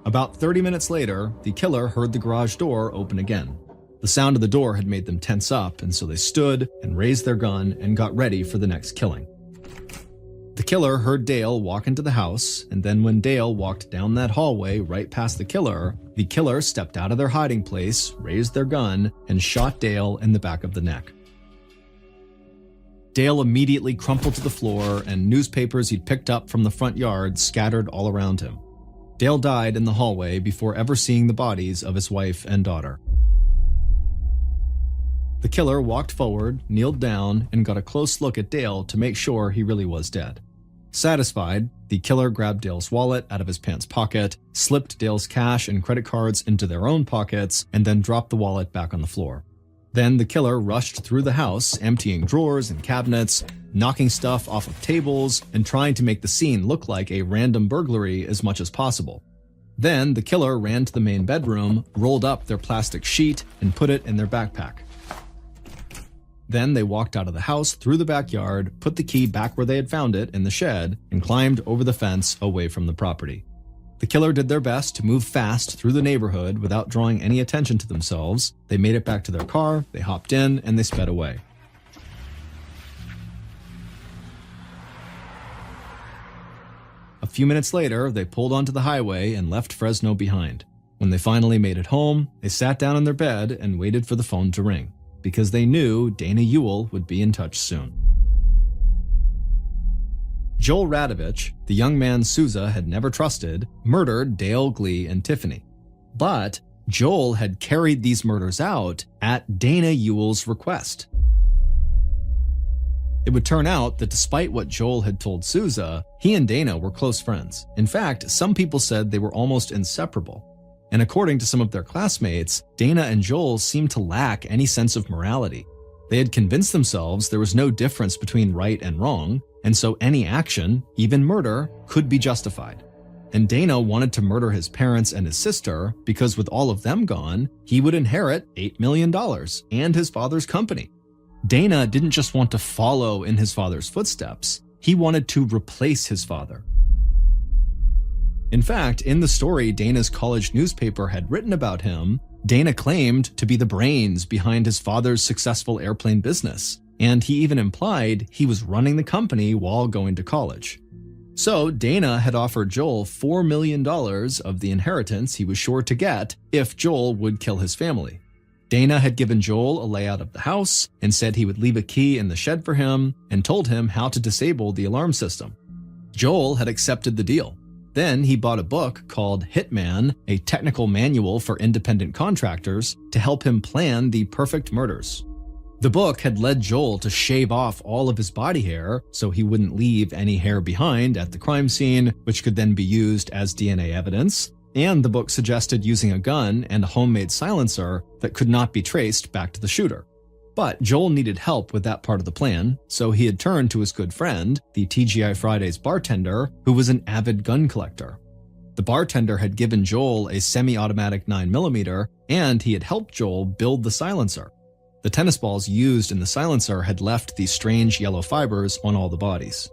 A: About 30 minutes later, the killer heard the garage door open again. The sound of the door had made them tense up, and so they stood and raised their gun and got ready for the next killing. The killer heard Dale walk into the house, and then when Dale walked down that hallway right past the killer stepped out of their hiding place, raised their gun, and shot Dale in the back of the neck. Dale immediately crumpled to the floor, and newspapers he'd picked up from the front yard scattered all around him. Dale died in the hallway before ever seeing the bodies of his wife and daughter. The killer walked forward, kneeled down, and got a close look at Dale to make sure he really was dead. Satisfied, the killer grabbed Dale's wallet out of his pants pocket, slipped Dale's cash and credit cards into their own pockets, and then dropped the wallet back on the floor. Then the killer rushed through the house, emptying drawers and cabinets, knocking stuff off of tables, and trying to make the scene look like a random burglary as much as possible. Then the killer ran to the main bedroom, rolled up their plastic sheet, and put it in their backpack. Then they walked out of the house through the backyard, put the key back where they had found it in the shed, and climbed over the fence away from the property. The killer did their best to move fast through the neighborhood without drawing any attention to themselves. They made it back to their car, they hopped in, and they sped away. A few minutes later, they pulled onto the highway and left Fresno behind. When they finally made it home, they sat down in their bed and waited for the phone to ring, because they knew Dana Ewell would be in touch soon. Joel Radovich, the young man Souza had never trusted, murdered Dale, Glee, and Tiffany. But Joel had carried these murders out at Dana Ewell's request. It would turn out that despite what Joel had told Souza, he and Dana were close friends. In fact, some people said they were almost inseparable. And according to some of their classmates, Dana and Joel seemed to lack any sense of morality. They had convinced themselves there was no difference between right and wrong, and so any action, even murder, could be justified. And Dana wanted to murder his parents and his sister because with all of them gone, he would inherit $8 million and his father's company. Dana didn't just want to follow in his father's footsteps, he wanted to replace his father. In fact, in the story Dana's college newspaper had written about him, Dana claimed to be the brains behind his father's successful airplane business, and he even implied he was running the company while going to college. So Dana had offered Joel $4 million of the inheritance he was sure to get if Joel would kill his family. Dana had given Joel a layout of the house and said he would leave a key in the shed for him and told him how to disable the alarm system. Joel had accepted the deal. Then he bought a book called Hitman, a technical manual for independent contractors, to help him plan the perfect murders. The book had led Joel to shave off all of his body hair so he wouldn't leave any hair behind at the crime scene, which could then be used as DNA evidence. And the book suggested using a gun and a homemade silencer that could not be traced back to the shooter. But Joel needed help with that part of the plan, so he had turned to his good friend, the TGI Fridays bartender, who was an avid gun collector. The bartender had given Joel a semi-automatic 9mm, and he had helped Joel build the silencer. The tennis balls used in the silencer had left these strange yellow fibers on all the bodies.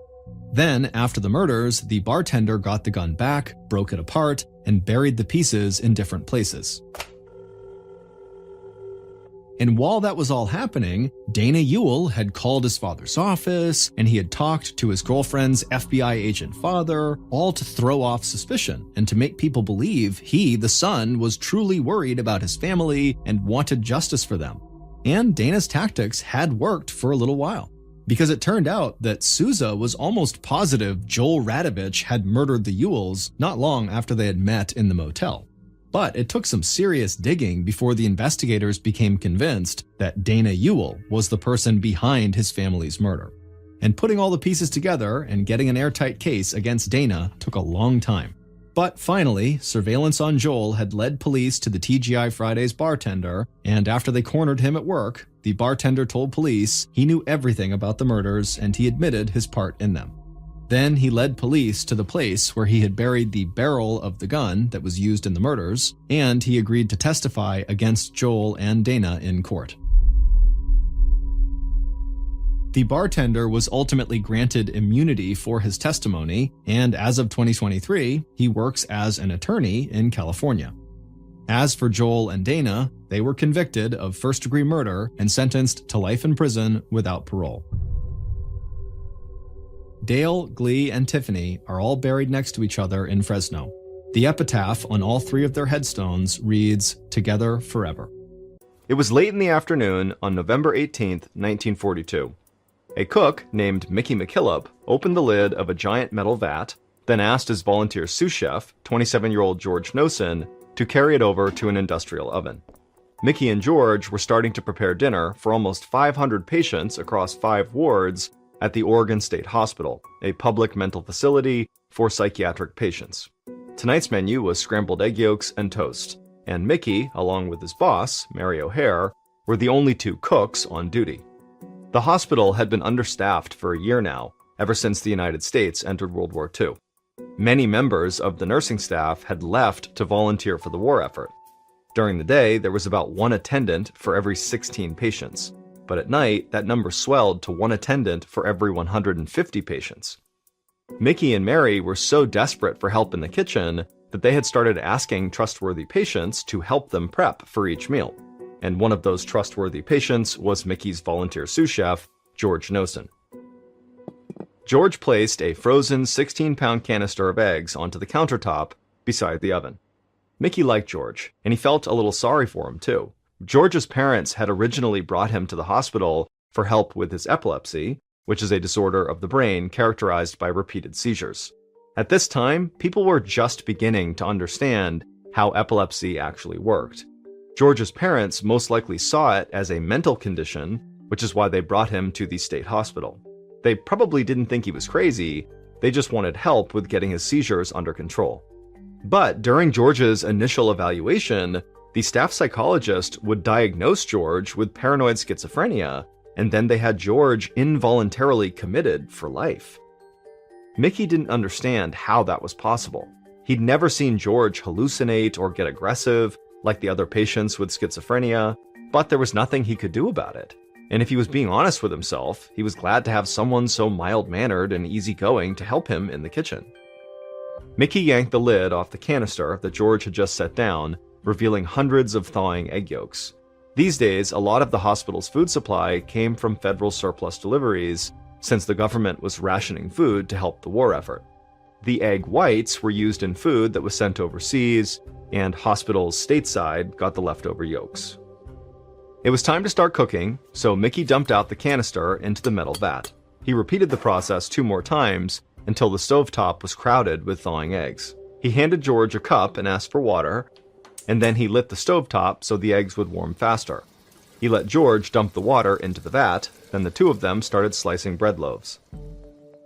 A: Then, after the murders, the bartender got the gun back, broke it apart, and buried the pieces in different places. And while that was all happening, Dana Ewell had called his father's office, and he had talked to his girlfriend's FBI agent father, all to throw off suspicion and to make people believe he, the son, was truly worried about his family and wanted justice for them. And Dana's tactics had worked for a little while, because it turned out that Souza was almost positive Joel Radovich had murdered the Ewells not long after they had met in the motel. But it took some serious digging before the investigators became convinced that Dana Ewell was the person behind his family's murder. And putting all the pieces together and getting an airtight case against Dana took a long time. But finally, surveillance on Joel had led police to the TGI Fridays bartender, and after they cornered him at work, the bartender told police he knew everything about the murders and he admitted his part in them. Then he led police to the place where he had buried the barrel of the gun that was used in the murders, and he agreed to testify against Joel and Dana in court. The bartender was ultimately granted immunity for his testimony, and as of 2023, he works as an attorney in California. As for Joel and Dana, they were convicted of first-degree murder and sentenced to life in prison without parole. Dale, Glee, and Tiffany are all buried next to each other in Fresno. The epitaph on all three of their headstones reads, "Together Forever." It was late in the afternoon on November 18th, 1942. A cook named Mickey McKillop opened the lid of a giant metal vat, then asked his volunteer sous chef, 27-year-old George Nosen, to carry it over to an industrial oven. Mickey and George were starting to prepare dinner for almost 500 patients across 5 wards at the Oregon State Hospital, a public mental facility for psychiatric patients. Tonight's menu was scrambled egg yolks and toast, and Mickey, along with his boss, Mary O'Hare, were the only 2 cooks on duty. The hospital had been understaffed for a year now, ever since the United States entered World War II. Many members of the nursing staff had left to volunteer for the war effort. During the day, there was about 1 attendant for every 16 patients, but at night, that number swelled to 1 attendant for every 150 patients. Mickey and Mary were so desperate for help in the kitchen that they had started asking trustworthy patients to help them prep for each meal. And one of those trustworthy patients was Mickey's volunteer sous chef, George Nosen. George placed a frozen 16-pound canister of eggs onto the countertop beside the oven. Mickey liked George, and he felt a little sorry for him too. George's parents had originally brought him to the hospital for help with his epilepsy, which is a disorder of the brain characterized by repeated seizures. At this time, people were just beginning to understand how epilepsy actually worked. George's parents most likely saw it as a mental condition, which is why they brought him to the state hospital. They probably didn't think he was crazy, they just wanted help with getting his seizures under control. But during George's initial evaluation, the staff psychologist would diagnose George with paranoid schizophrenia, and then they had George involuntarily committed for life. Mickey didn't understand how that was possible. He'd never seen George hallucinate or get aggressive like the other patients with schizophrenia, but there was nothing he could do about it. And if he was being honest with himself, he was glad to have someone so mild-mannered and easygoing to help him in the kitchen. Mickey yanked the lid off the canister that George had just set down, revealing hundreds of thawing egg yolks. These days, a lot of the hospital's food supply came from federal surplus deliveries, since the government was rationing food to help the war effort. The egg whites were used in food that was sent overseas, and hospitals stateside got the leftover yolks. It was time to start cooking, so Mickey dumped out the canister into the metal vat. He repeated the process 2 more times until the stovetop was crowded with thawing eggs. He handed George a cup and asked for water, and then he lit the stovetop so the eggs would warm faster. He let George dump the water into the vat, then the 2 of them started slicing bread loaves.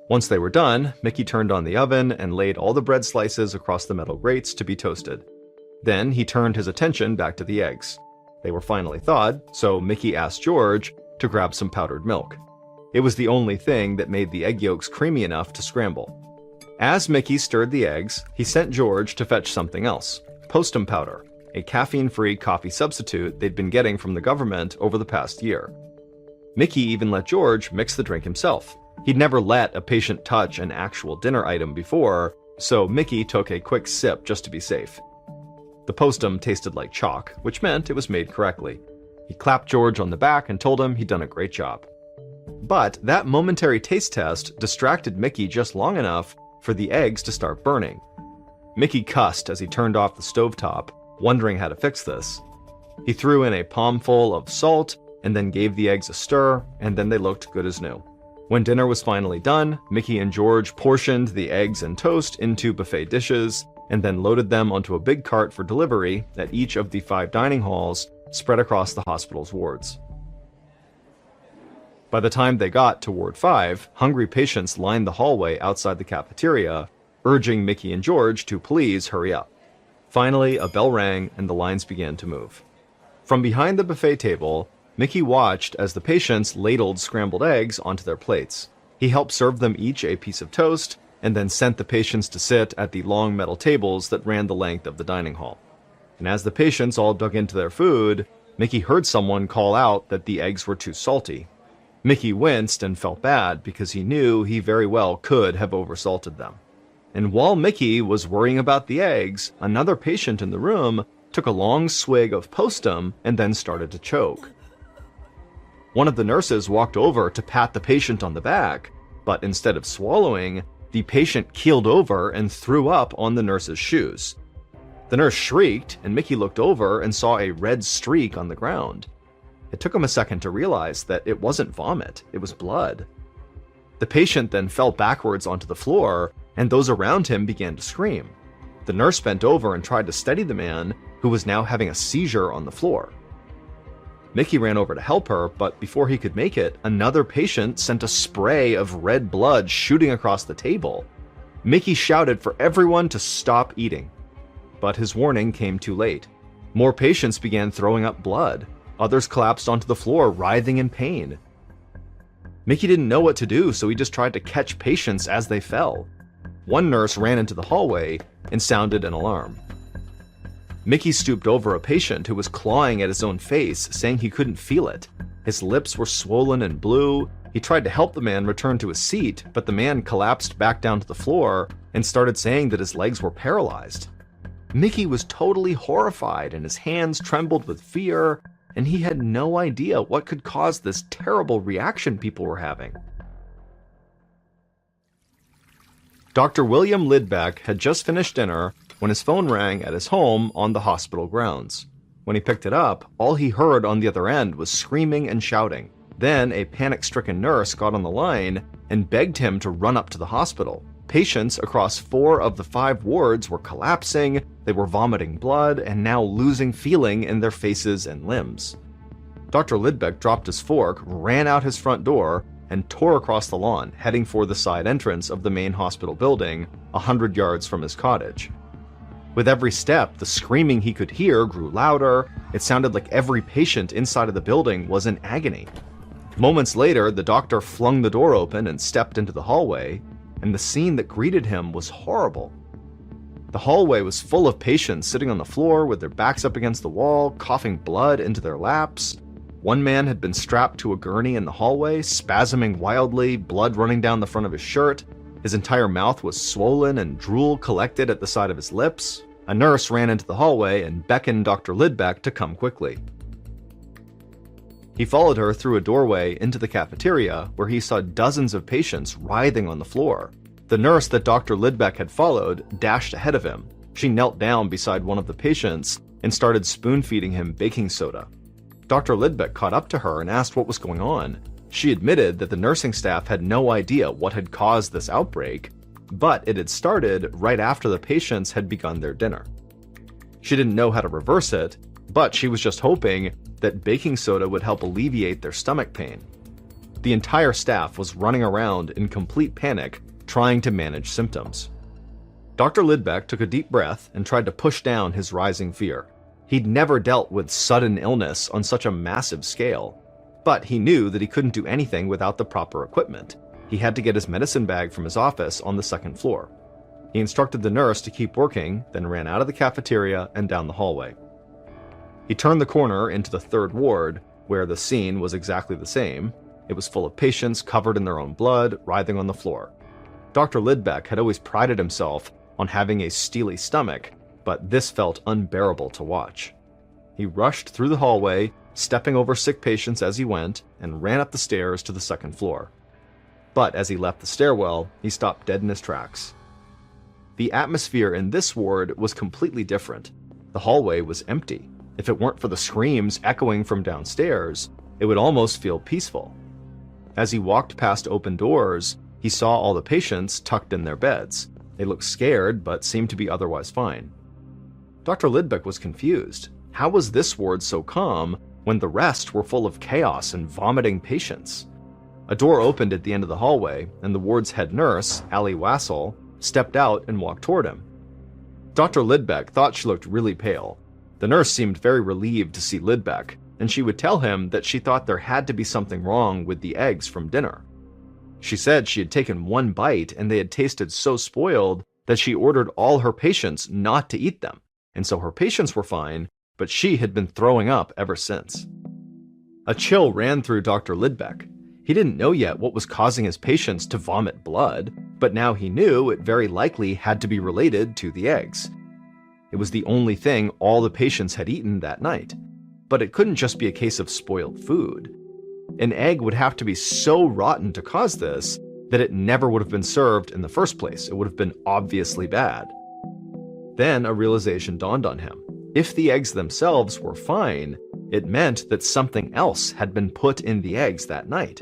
A: Once they were done, Mickey turned on the oven and laid all the bread slices across the metal grates to be toasted. Then he turned his attention back to the eggs. They were finally thawed, so Mickey asked George to grab some powdered milk. It was the only thing that made the egg yolks creamy enough to scramble. As Mickey stirred the eggs, he sent George to fetch something else, postum powder, a caffeine-free coffee substitute they'd been getting from the government over the past year. Mickey even let George mix the drink himself. He'd never let a patient touch an actual dinner item before, so Mickey took a quick sip just to be safe. The postum tasted like chalk, which meant it was made correctly. He clapped George on the back and told him he'd done a great job. But that momentary taste test distracted Mickey just long enough for the eggs to start burning. Mickey cussed as he turned off the stovetop, wondering how to fix this. He threw in a palmful of salt and then gave the eggs a stir, and then they looked good as new. When dinner was finally done, Mickey and George portioned the eggs and toast into buffet dishes and then loaded them onto a big cart for delivery at each of the 5 dining halls spread across the hospital's wards. By the time they got to Ward 5, hungry patients lined the hallway outside the cafeteria, urging Mickey and George to please hurry up. Finally, a bell rang and the lines began to move. From behind the buffet table, Mickey watched as the patients ladled scrambled eggs onto their plates. He helped serve them each a piece of toast, and then sent the patients to sit at the long metal tables that ran the length of the dining hall. And as the patients all dug into their food, Mickey heard someone call out that the eggs were too salty. Mickey winced and felt bad because he knew he very well could have oversalted them. And while Mickey was worrying about the eggs, another patient in the room took a long swig of postum and then started to choke. One of the nurses walked over to pat the patient on the back, But instead of swallowing, the patient keeled over and threw up on the nurse's shoes. The nurse shrieked, and Mickey looked over and saw a red streak on the ground. It took him a second to realize that it wasn't vomit, it was blood. The patient then fell backwards onto the floor, and those around him began to scream. The nurse bent over and tried to steady the man, who was now having a seizure on the floor. Mickey ran over to help her, but before he could make it, another patient sent a spray of red blood shooting across the table. Mickey shouted for everyone to stop eating. But his warning came too late. More patients began throwing up blood. Others collapsed onto the floor, writhing in pain. Mickey didn't know what to do, so he just tried to catch patients as they fell. One nurse ran into the hallway and sounded an alarm. Mickey stooped over a patient who was clawing at his own face, saying he couldn't feel it. His lips were swollen and blue. He tried to help the man return to his seat, but the man collapsed back down to the floor and started saying that his legs were paralyzed. Mickey was totally horrified, and his hands trembled with fear, and he had no idea what could cause this terrible reaction people were having. Dr. William Lidbeck had just finished dinner when his phone rang at his home on the hospital grounds. When he picked it up, all he heard on the other end was screaming and shouting. Then a panic-stricken nurse got on the line and begged him to run up to the hospital. Patients across 4 of the 5 wards were collapsing, they were vomiting blood, and now losing feeling in their faces and limbs. Dr. Lidbeck dropped his fork, ran out his front door, and tore across the lawn, heading for the side entrance of the main hospital building, 100 yards from his cottage. With every step, the screaming he could hear grew louder. It sounded like every patient inside of the building was in agony. Moments later, the doctor flung the door open and stepped into the hallway, and the scene that greeted him was horrible. The hallway was full of patients sitting on the floor with their backs up against the wall, coughing blood into their laps. One man had been strapped to a gurney in the hallway, spasming wildly, blood running down the front of his shirt. His entire mouth was swollen and drool collected at the side of his lips. A nurse ran into the hallway and beckoned Dr. Lidbeck to come quickly. He followed her through a doorway into the cafeteria, where he saw dozens of patients writhing on the floor. The nurse that Dr. Lidbeck had followed dashed ahead of him. She knelt down beside one of the patients and started spoon-feeding him baking soda. Dr. Lidbeck caught up to her and asked what was going on. She admitted that the nursing staff had no idea what had caused this outbreak, but it had started right after the patients had begun their dinner. She didn't know how to reverse it, but she was just hoping that baking soda would help alleviate their stomach pain. The entire staff was running around in complete panic, trying to manage symptoms. Dr. Lidbeck took a deep breath and tried to push down his rising fear. He'd never dealt with sudden illness on such a massive scale, but he knew that he couldn't do anything without the proper equipment. He had to get his medicine bag from his office on the second floor. He instructed the nurse to keep working, then ran out of the cafeteria and down the hallway. He turned the corner into the 3rd ward, where the scene was exactly the same. It was full of patients covered in their own blood, writhing on the floor. Dr. Lidbeck had always prided himself on having a steely stomach, but this felt unbearable to watch. He rushed through the hallway, stepping over sick patients as he went, and ran up the stairs to the 2nd floor. But as he left the stairwell, he stopped dead in his tracks. The atmosphere in this ward was completely different. The hallway was empty. If it weren't for the screams echoing from downstairs, it would almost feel peaceful. As he walked past open doors, he saw all the patients tucked in their beds. They looked scared, but seemed to be otherwise fine. Dr. Lidbeck was confused. How was this ward so calm when the rest were full of chaos and vomiting patients? A door opened at the end of the hallway, and the ward's head nurse, Allie Wassel, stepped out and walked toward him. Dr. Lidbeck thought she looked really pale. The nurse seemed very relieved to see Lidbeck, and she would tell him that she thought there had to be something wrong with the eggs from dinner. She said she had taken one bite and they had tasted so spoiled that she ordered all her patients not to eat them, and so her patients were fine, but she had been throwing up ever since. A chill ran through Dr. Lidbeck. He didn't know yet what was causing his patients to vomit blood, but now he knew it very likely had to be related to the eggs. It was the only thing all the patients had eaten that night. But it couldn't just be a case of spoiled food. An egg would have to be so rotten to cause this that it never would have been served in the first place. It would have been obviously bad. Then a realization dawned on him. If the eggs themselves were fine, it meant that something else had been put in the eggs that night.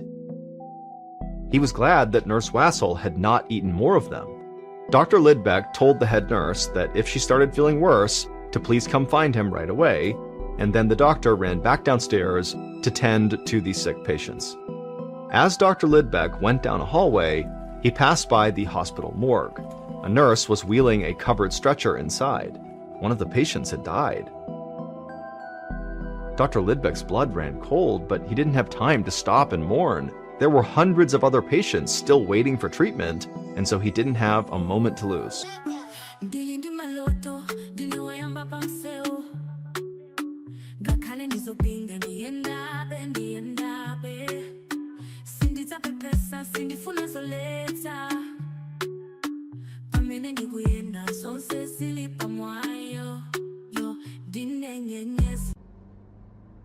A: He was glad that Nurse Wassel had not eaten more of them. Dr. Lidbeck told the head nurse that if she started feeling worse, to please come find him right away, and then the doctor ran back downstairs to tend to the sick patients. As Dr. Lidbeck went down a hallway, he passed by the hospital morgue. A nurse was wheeling a covered stretcher inside. One of the patients had died. Dr. Lidbeck's blood ran cold, but he didn't have time to stop and mourn. There were hundreds of other patients still waiting for treatment, and so he didn't have a moment to lose.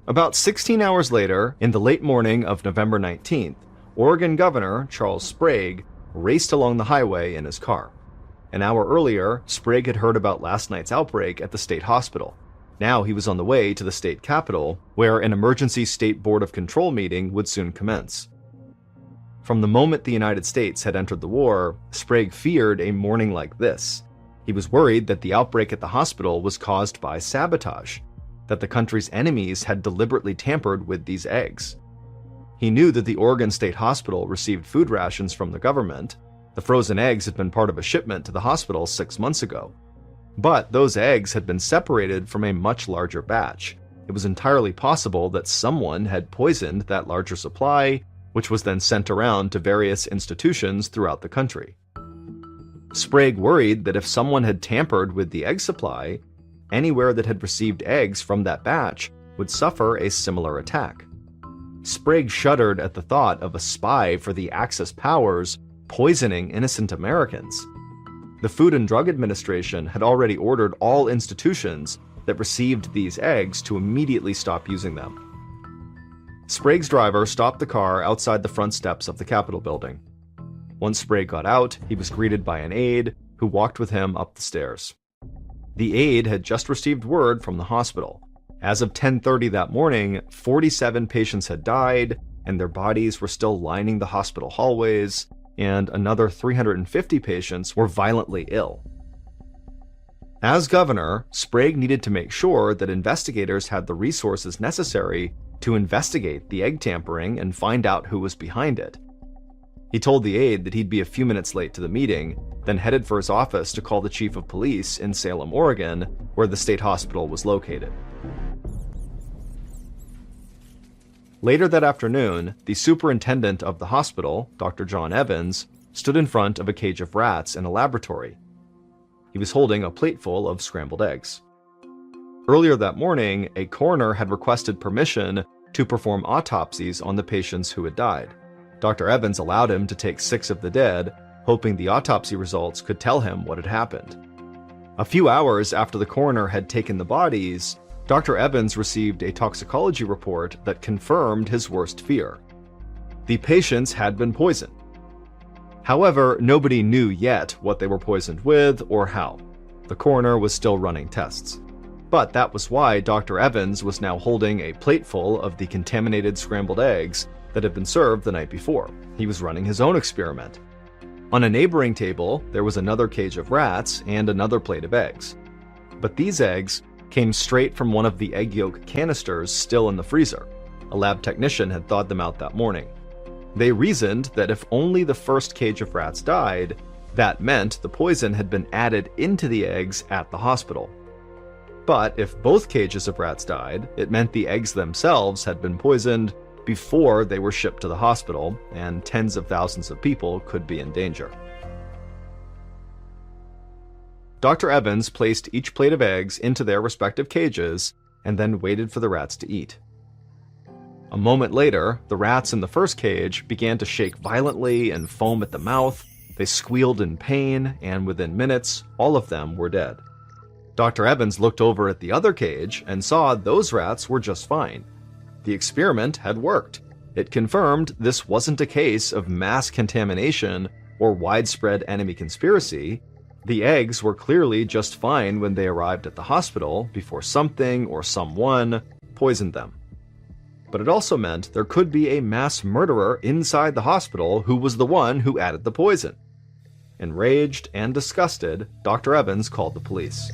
A: About 16 hours later, in the late morning of November 19th, Oregon Governor Charles Sprague raced along the highway in his car. An hour earlier, Sprague had heard about last night's outbreak at the state hospital. Now he was on the way to the state capitol, where an emergency state board of control meeting would soon commence. From the moment the United States had entered the war, Sprague feared a morning like this. He was worried that the outbreak at the hospital was caused by sabotage, that the country's enemies had deliberately tampered with these eggs. He knew that the Oregon State Hospital received food rations from the government. The frozen eggs had been part of a shipment to the hospital 6 months ago. But those eggs had been separated from a much larger batch. It was entirely possible that someone had poisoned that larger supply, which was then sent around to various institutions throughout the country. Sprague worried that if someone had tampered with the egg supply, anywhere that had received eggs from that batch would suffer a similar attack. Sprague shuddered at the thought of a spy for the Axis powers poisoning innocent Americans. The Food and Drug Administration had already ordered all institutions that received these eggs to immediately stop using them. Sprague's driver stopped the car outside the front steps of the Capitol building. Once Sprague got out, he was greeted by an aide who walked with him up the stairs. The aide had just received word from the hospital. As of 10:30 that morning, 47 patients had died, and their bodies were still lining the hospital hallways, and another 350 patients were violently ill. As governor, Sprague needed to make sure that investigators had the resources necessary to investigate the egg tampering and find out who was behind it. He told the aide that he'd be a few minutes late to the meeting, then headed for his office to call the chief of police in Salem, Oregon, where the state hospital was located. Later that afternoon, the superintendent of the hospital, Dr. John Evans, stood in front of a cage of rats in a laboratory. He was holding a plateful of scrambled eggs. Earlier that morning, a coroner had requested permission to perform autopsies on the patients who had died. Dr. Evans allowed him to take 6 of the dead, hoping the autopsy results could tell him what had happened. A few hours after the coroner had taken the bodies, Dr. Evans received a toxicology report that confirmed his worst fear. The patients had been poisoned. However, nobody knew yet what they were poisoned with or how. The coroner was still running tests. But that was why Dr. Evans was now holding a plateful of the contaminated scrambled eggs that had been served the night before. He was running his own experiment. On a neighboring table, there was another cage of rats and another plate of eggs. But these eggs came straight from one of the egg yolk canisters still in the freezer. A lab technician had thawed them out that morning. They reasoned that if only the first cage of rats died, that meant the poison had been added into the eggs at the hospital. But if both cages of rats died, it meant the eggs themselves had been poisoned before they were shipped to the hospital, and tens of thousands of people could be in danger. Dr. Evans placed each plate of eggs into their respective cages and then waited for the rats to eat. A moment later, the rats in the first cage began to shake violently and foam at the mouth. They squealed in pain, and within minutes, all of them were dead. Dr. Evans looked over at the other cage and saw those rats were just fine. The experiment had worked. It confirmed this wasn't a case of mass contamination or widespread enemy conspiracy. The eggs were clearly just fine when they arrived at the hospital before something or someone poisoned them. But it also meant there could be a mass murderer inside the hospital who was the one who added the poison. Enraged and disgusted, Dr. Evans called the police.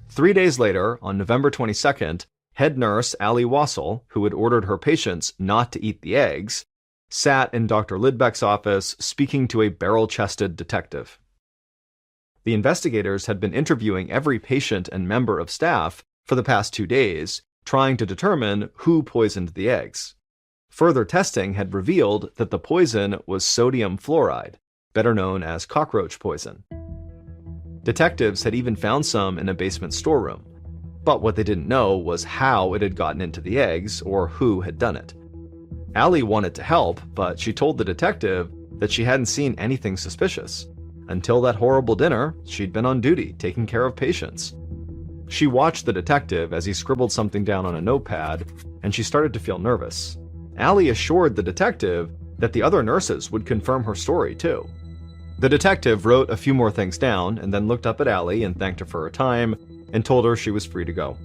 A: 3 days later, on November 22nd, head nurse Allie Wassel, who had ordered her patients not to eat the eggs, sat in Dr. Lidbeck's office speaking to a barrel-chested detective. The investigators had been interviewing every patient and member of staff for the past 2 days, trying to determine who poisoned the eggs. Further testing had revealed that the poison was sodium fluoride, better known as cockroach poison. Detectives had even found some in a basement storeroom, but what they didn't know was how it had gotten into the eggs or who had done it. Allie wanted to help, but she told the detective that she hadn't seen anything suspicious. Until that horrible dinner, she'd been on duty, taking care of patients. She watched the detective as he scribbled something down on a notepad, and she started to feel nervous. Allie assured the detective that the other nurses would confirm her story, too. The detective wrote a few more things down and then looked up at Allie and thanked her for her time and told her she was free to go.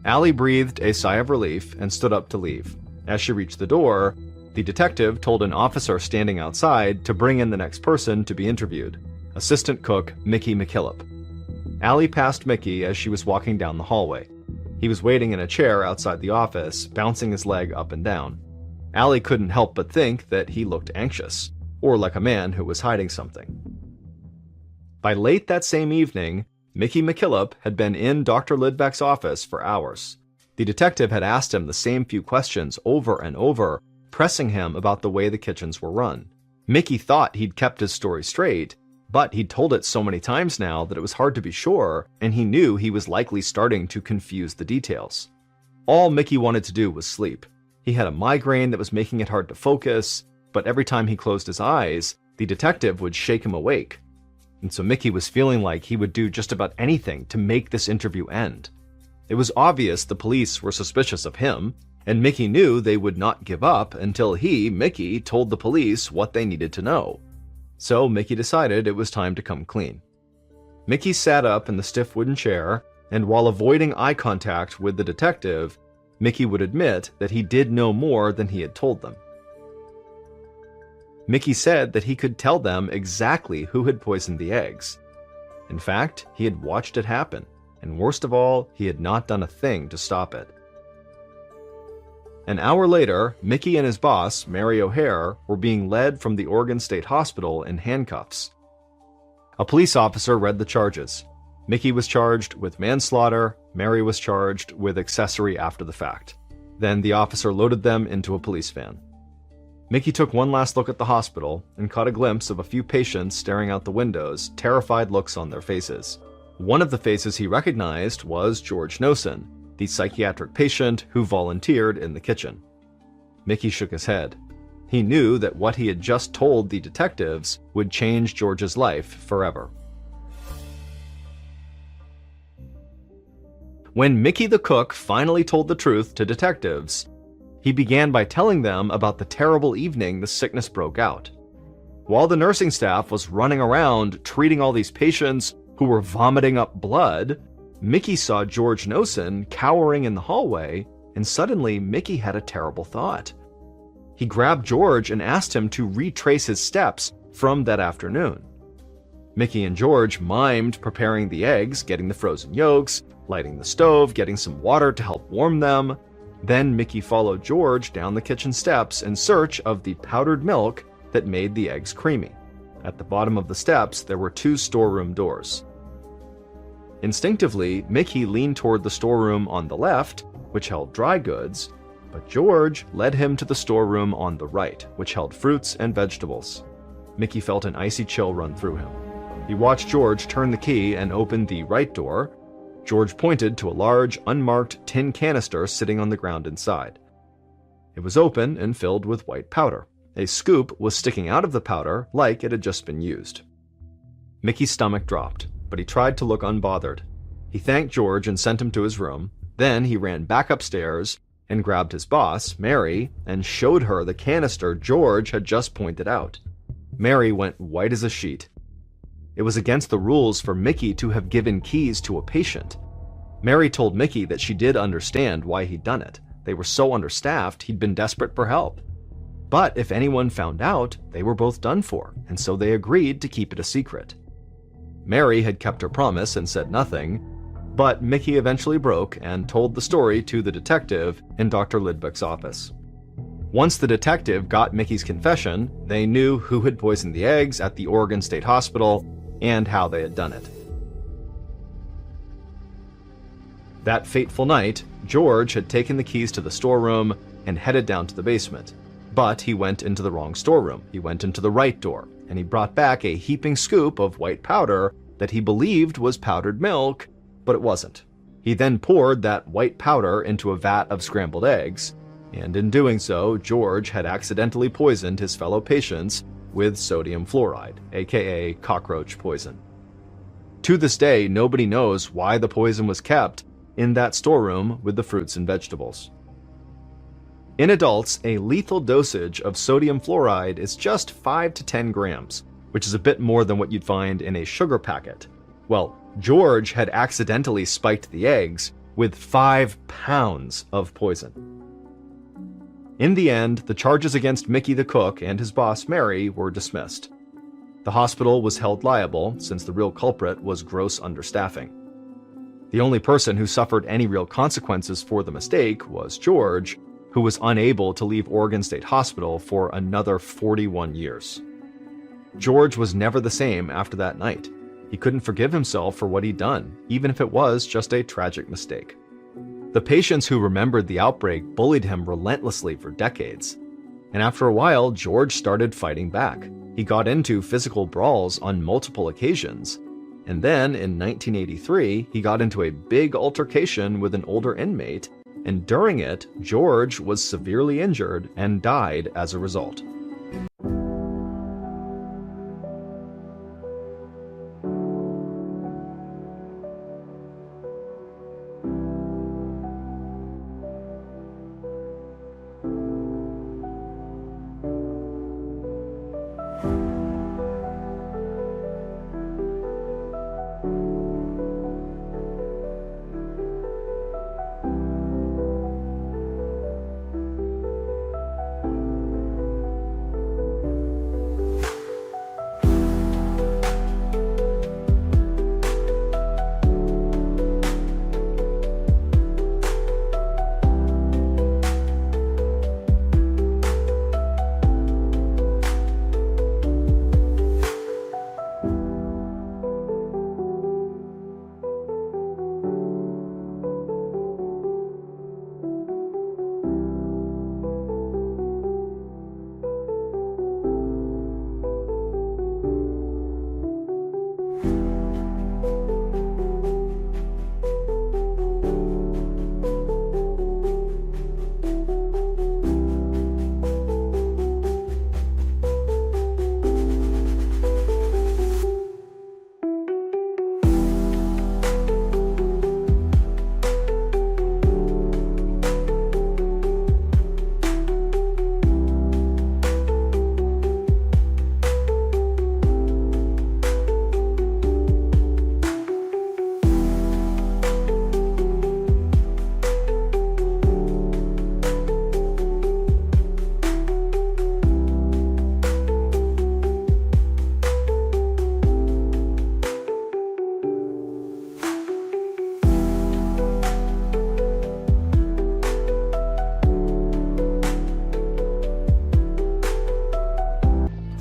A: Allie breathed a sigh of relief and stood up to leave. As she reached the door, the detective told an officer standing outside to bring in the next person to be interviewed, assistant cook Mickey McKillop. Allie passed Mickey as she was walking down the hallway. He was waiting in a chair outside the office, bouncing his leg up and down. Allie couldn't help but think that he looked anxious, or like a man who was hiding something. By late that same evening, Mickey McKillop had been in Dr. Lidbeck's office for hours. The detective had asked him the same few questions over and over, pressing him about the way the kitchens were run. Mickey thought he'd kept his story straight, but he'd told it so many times now that it was hard to be sure, and he knew he was likely starting to confuse the details. All Mickey wanted to do was sleep. He had a migraine that was making it hard to focus, but every time he closed his eyes, the detective would shake him awake. And so Mickey was feeling like he would do just about anything to make this interview end. It was obvious the police were suspicious of him, and Mickey knew they would not give up until he, Mickey, told the police what they needed to know. So Mickey decided it was time to come clean. Mickey sat up in the stiff wooden chair, and while avoiding eye contact with the detective, Mickey would admit that he did know more than he had told them. Mickey said that he could tell them exactly who had poisoned the eggs. In fact, he had watched it happen, and worst of all, he had not done a thing to stop it. An hour later, Mickey and his boss, Mary O'Hare, were being led from the Oregon State Hospital in handcuffs. A police officer read the charges. Mickey was charged with manslaughter, Mary was charged with accessory after the fact. Then the officer loaded them into a police van. Mickey took one last look at the hospital and caught a glimpse of a few patients staring out the windows, terrified looks on their faces. One of the faces he recognized was George Nosen, the psychiatric patient who volunteered in the kitchen. Mickey shook his head. He knew that what he had just told the detectives would change George's life forever. When Mickey the cook finally told the truth to detectives, he began by telling them about the terrible evening the sickness broke out. While the nursing staff was running around treating all these patients who were vomiting up blood, Mickey saw George Nosen cowering in the hallway, and suddenly Mickey had a terrible thought. He grabbed George and asked him to retrace his steps from that afternoon. Mickey and George mimed preparing the eggs, getting the frozen yolks, lighting the stove, getting some water to help warm them. Then Mickey followed George down the kitchen steps in search of the powdered milk that made the eggs creamy. At the bottom of the steps, there were 2 storeroom doors. Instinctively, Mickey leaned toward the storeroom on the left, which held dry goods, but George led him to the storeroom on the right, which held fruits and vegetables. Mickey felt an icy chill run through him. He watched George turn the key and open the right door. George pointed to a large, unmarked tin canister sitting on the ground inside. It was open and filled with white powder. A scoop was sticking out of the powder like it had just been used. Mickey's stomach dropped, but he tried to look unbothered. He thanked George and sent him to his room. Then he ran back upstairs, and grabbed his boss, Mary, and showed her the canister George had just pointed out. Mary went white as a sheet. It was against the rules for Mickey to have given keys to a patient. Mary told Mickey that she did understand why he'd done it. They were so understaffed, he'd been desperate for help. But if anyone found out, they were both done for, and so they agreed to keep it a secret. Mary had kept her promise and said nothing, but Mickey eventually broke and told the story to the detective in Dr. Lidbeck's office. Once the detective got Mickey's confession, they knew who had poisoned the eggs at the Oregon State Hospital and how they had done it. That fateful night, George had taken the keys to the storeroom and headed down to the basement. But he went into the wrong storeroom. He went into the right door, and he brought back a heaping scoop of white powder that he believed was powdered milk, but it wasn't. He then poured that white powder into a vat of scrambled eggs, and in doing so, George had accidentally poisoned his fellow patients with sodium fluoride, aka cockroach poison. To this day, nobody knows why the poison was kept in that storeroom with the fruits and vegetables. In adults, a lethal dosage of sodium fluoride is just 5 to 10 grams, which is a bit more than what you'd find in a sugar packet. Well, George had accidentally spiked the eggs with 5 pounds of poison. In the end, the charges against Mickey the cook and his boss Mary were dismissed. The hospital was held liable since the real culprit was gross understaffing. The only person who suffered any real consequences for the mistake was George, who was unable to leave Oregon State Hospital for another 41 years. George was never the same after that night. He couldn't forgive himself for what he'd done, even if it was just a tragic mistake. The patients who remembered the outbreak bullied him relentlessly for decades, and after a while, George started fighting back. He got into physical brawls on multiple occasions, and then in 1983, he got into a big altercation with an older inmate, and during it, George was severely injured and died as a result.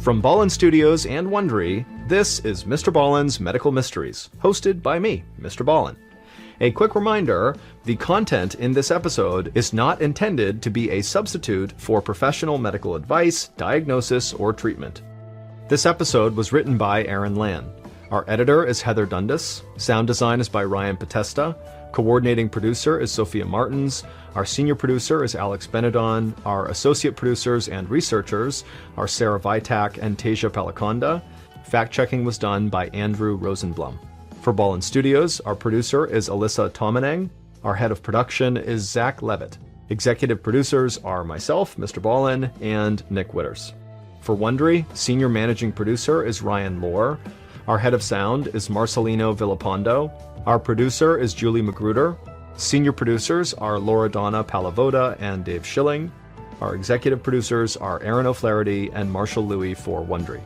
A: From Ballen Studios and Wondery, this is Mr. Ballen's Medical Mysteries, hosted by me, Mr. Ballen. A quick reminder, the content in this episode is not intended to be a substitute for professional medical advice, diagnosis, or treatment. This episode was written by Aaron Lan. Our editor is Heather Dundas. Sound design is by Ryan Potesta. Coordinating producer is Sophia Martins. Our senior producer is Alex Benedon. Our associate producers and researchers are Sarah Vitak and Tasia Palaconda. Fact-checking was done by Andrew Rosenblum. For Ballen Studios, our producer is Alyssa Tomanang. Our head of production is Zach Levitt. Executive producers are myself, MrBallen, and Nick Witters. For Wondery, senior managing producer is Ryan Lohr. Our head of sound is Marcelino Villapando. Our producer is Julie Magruder. Senior producers are Loredana Palavoda and Dave Schilling. Our executive producers are Aaron O'Flaherty and Marshall Louis for Wondery.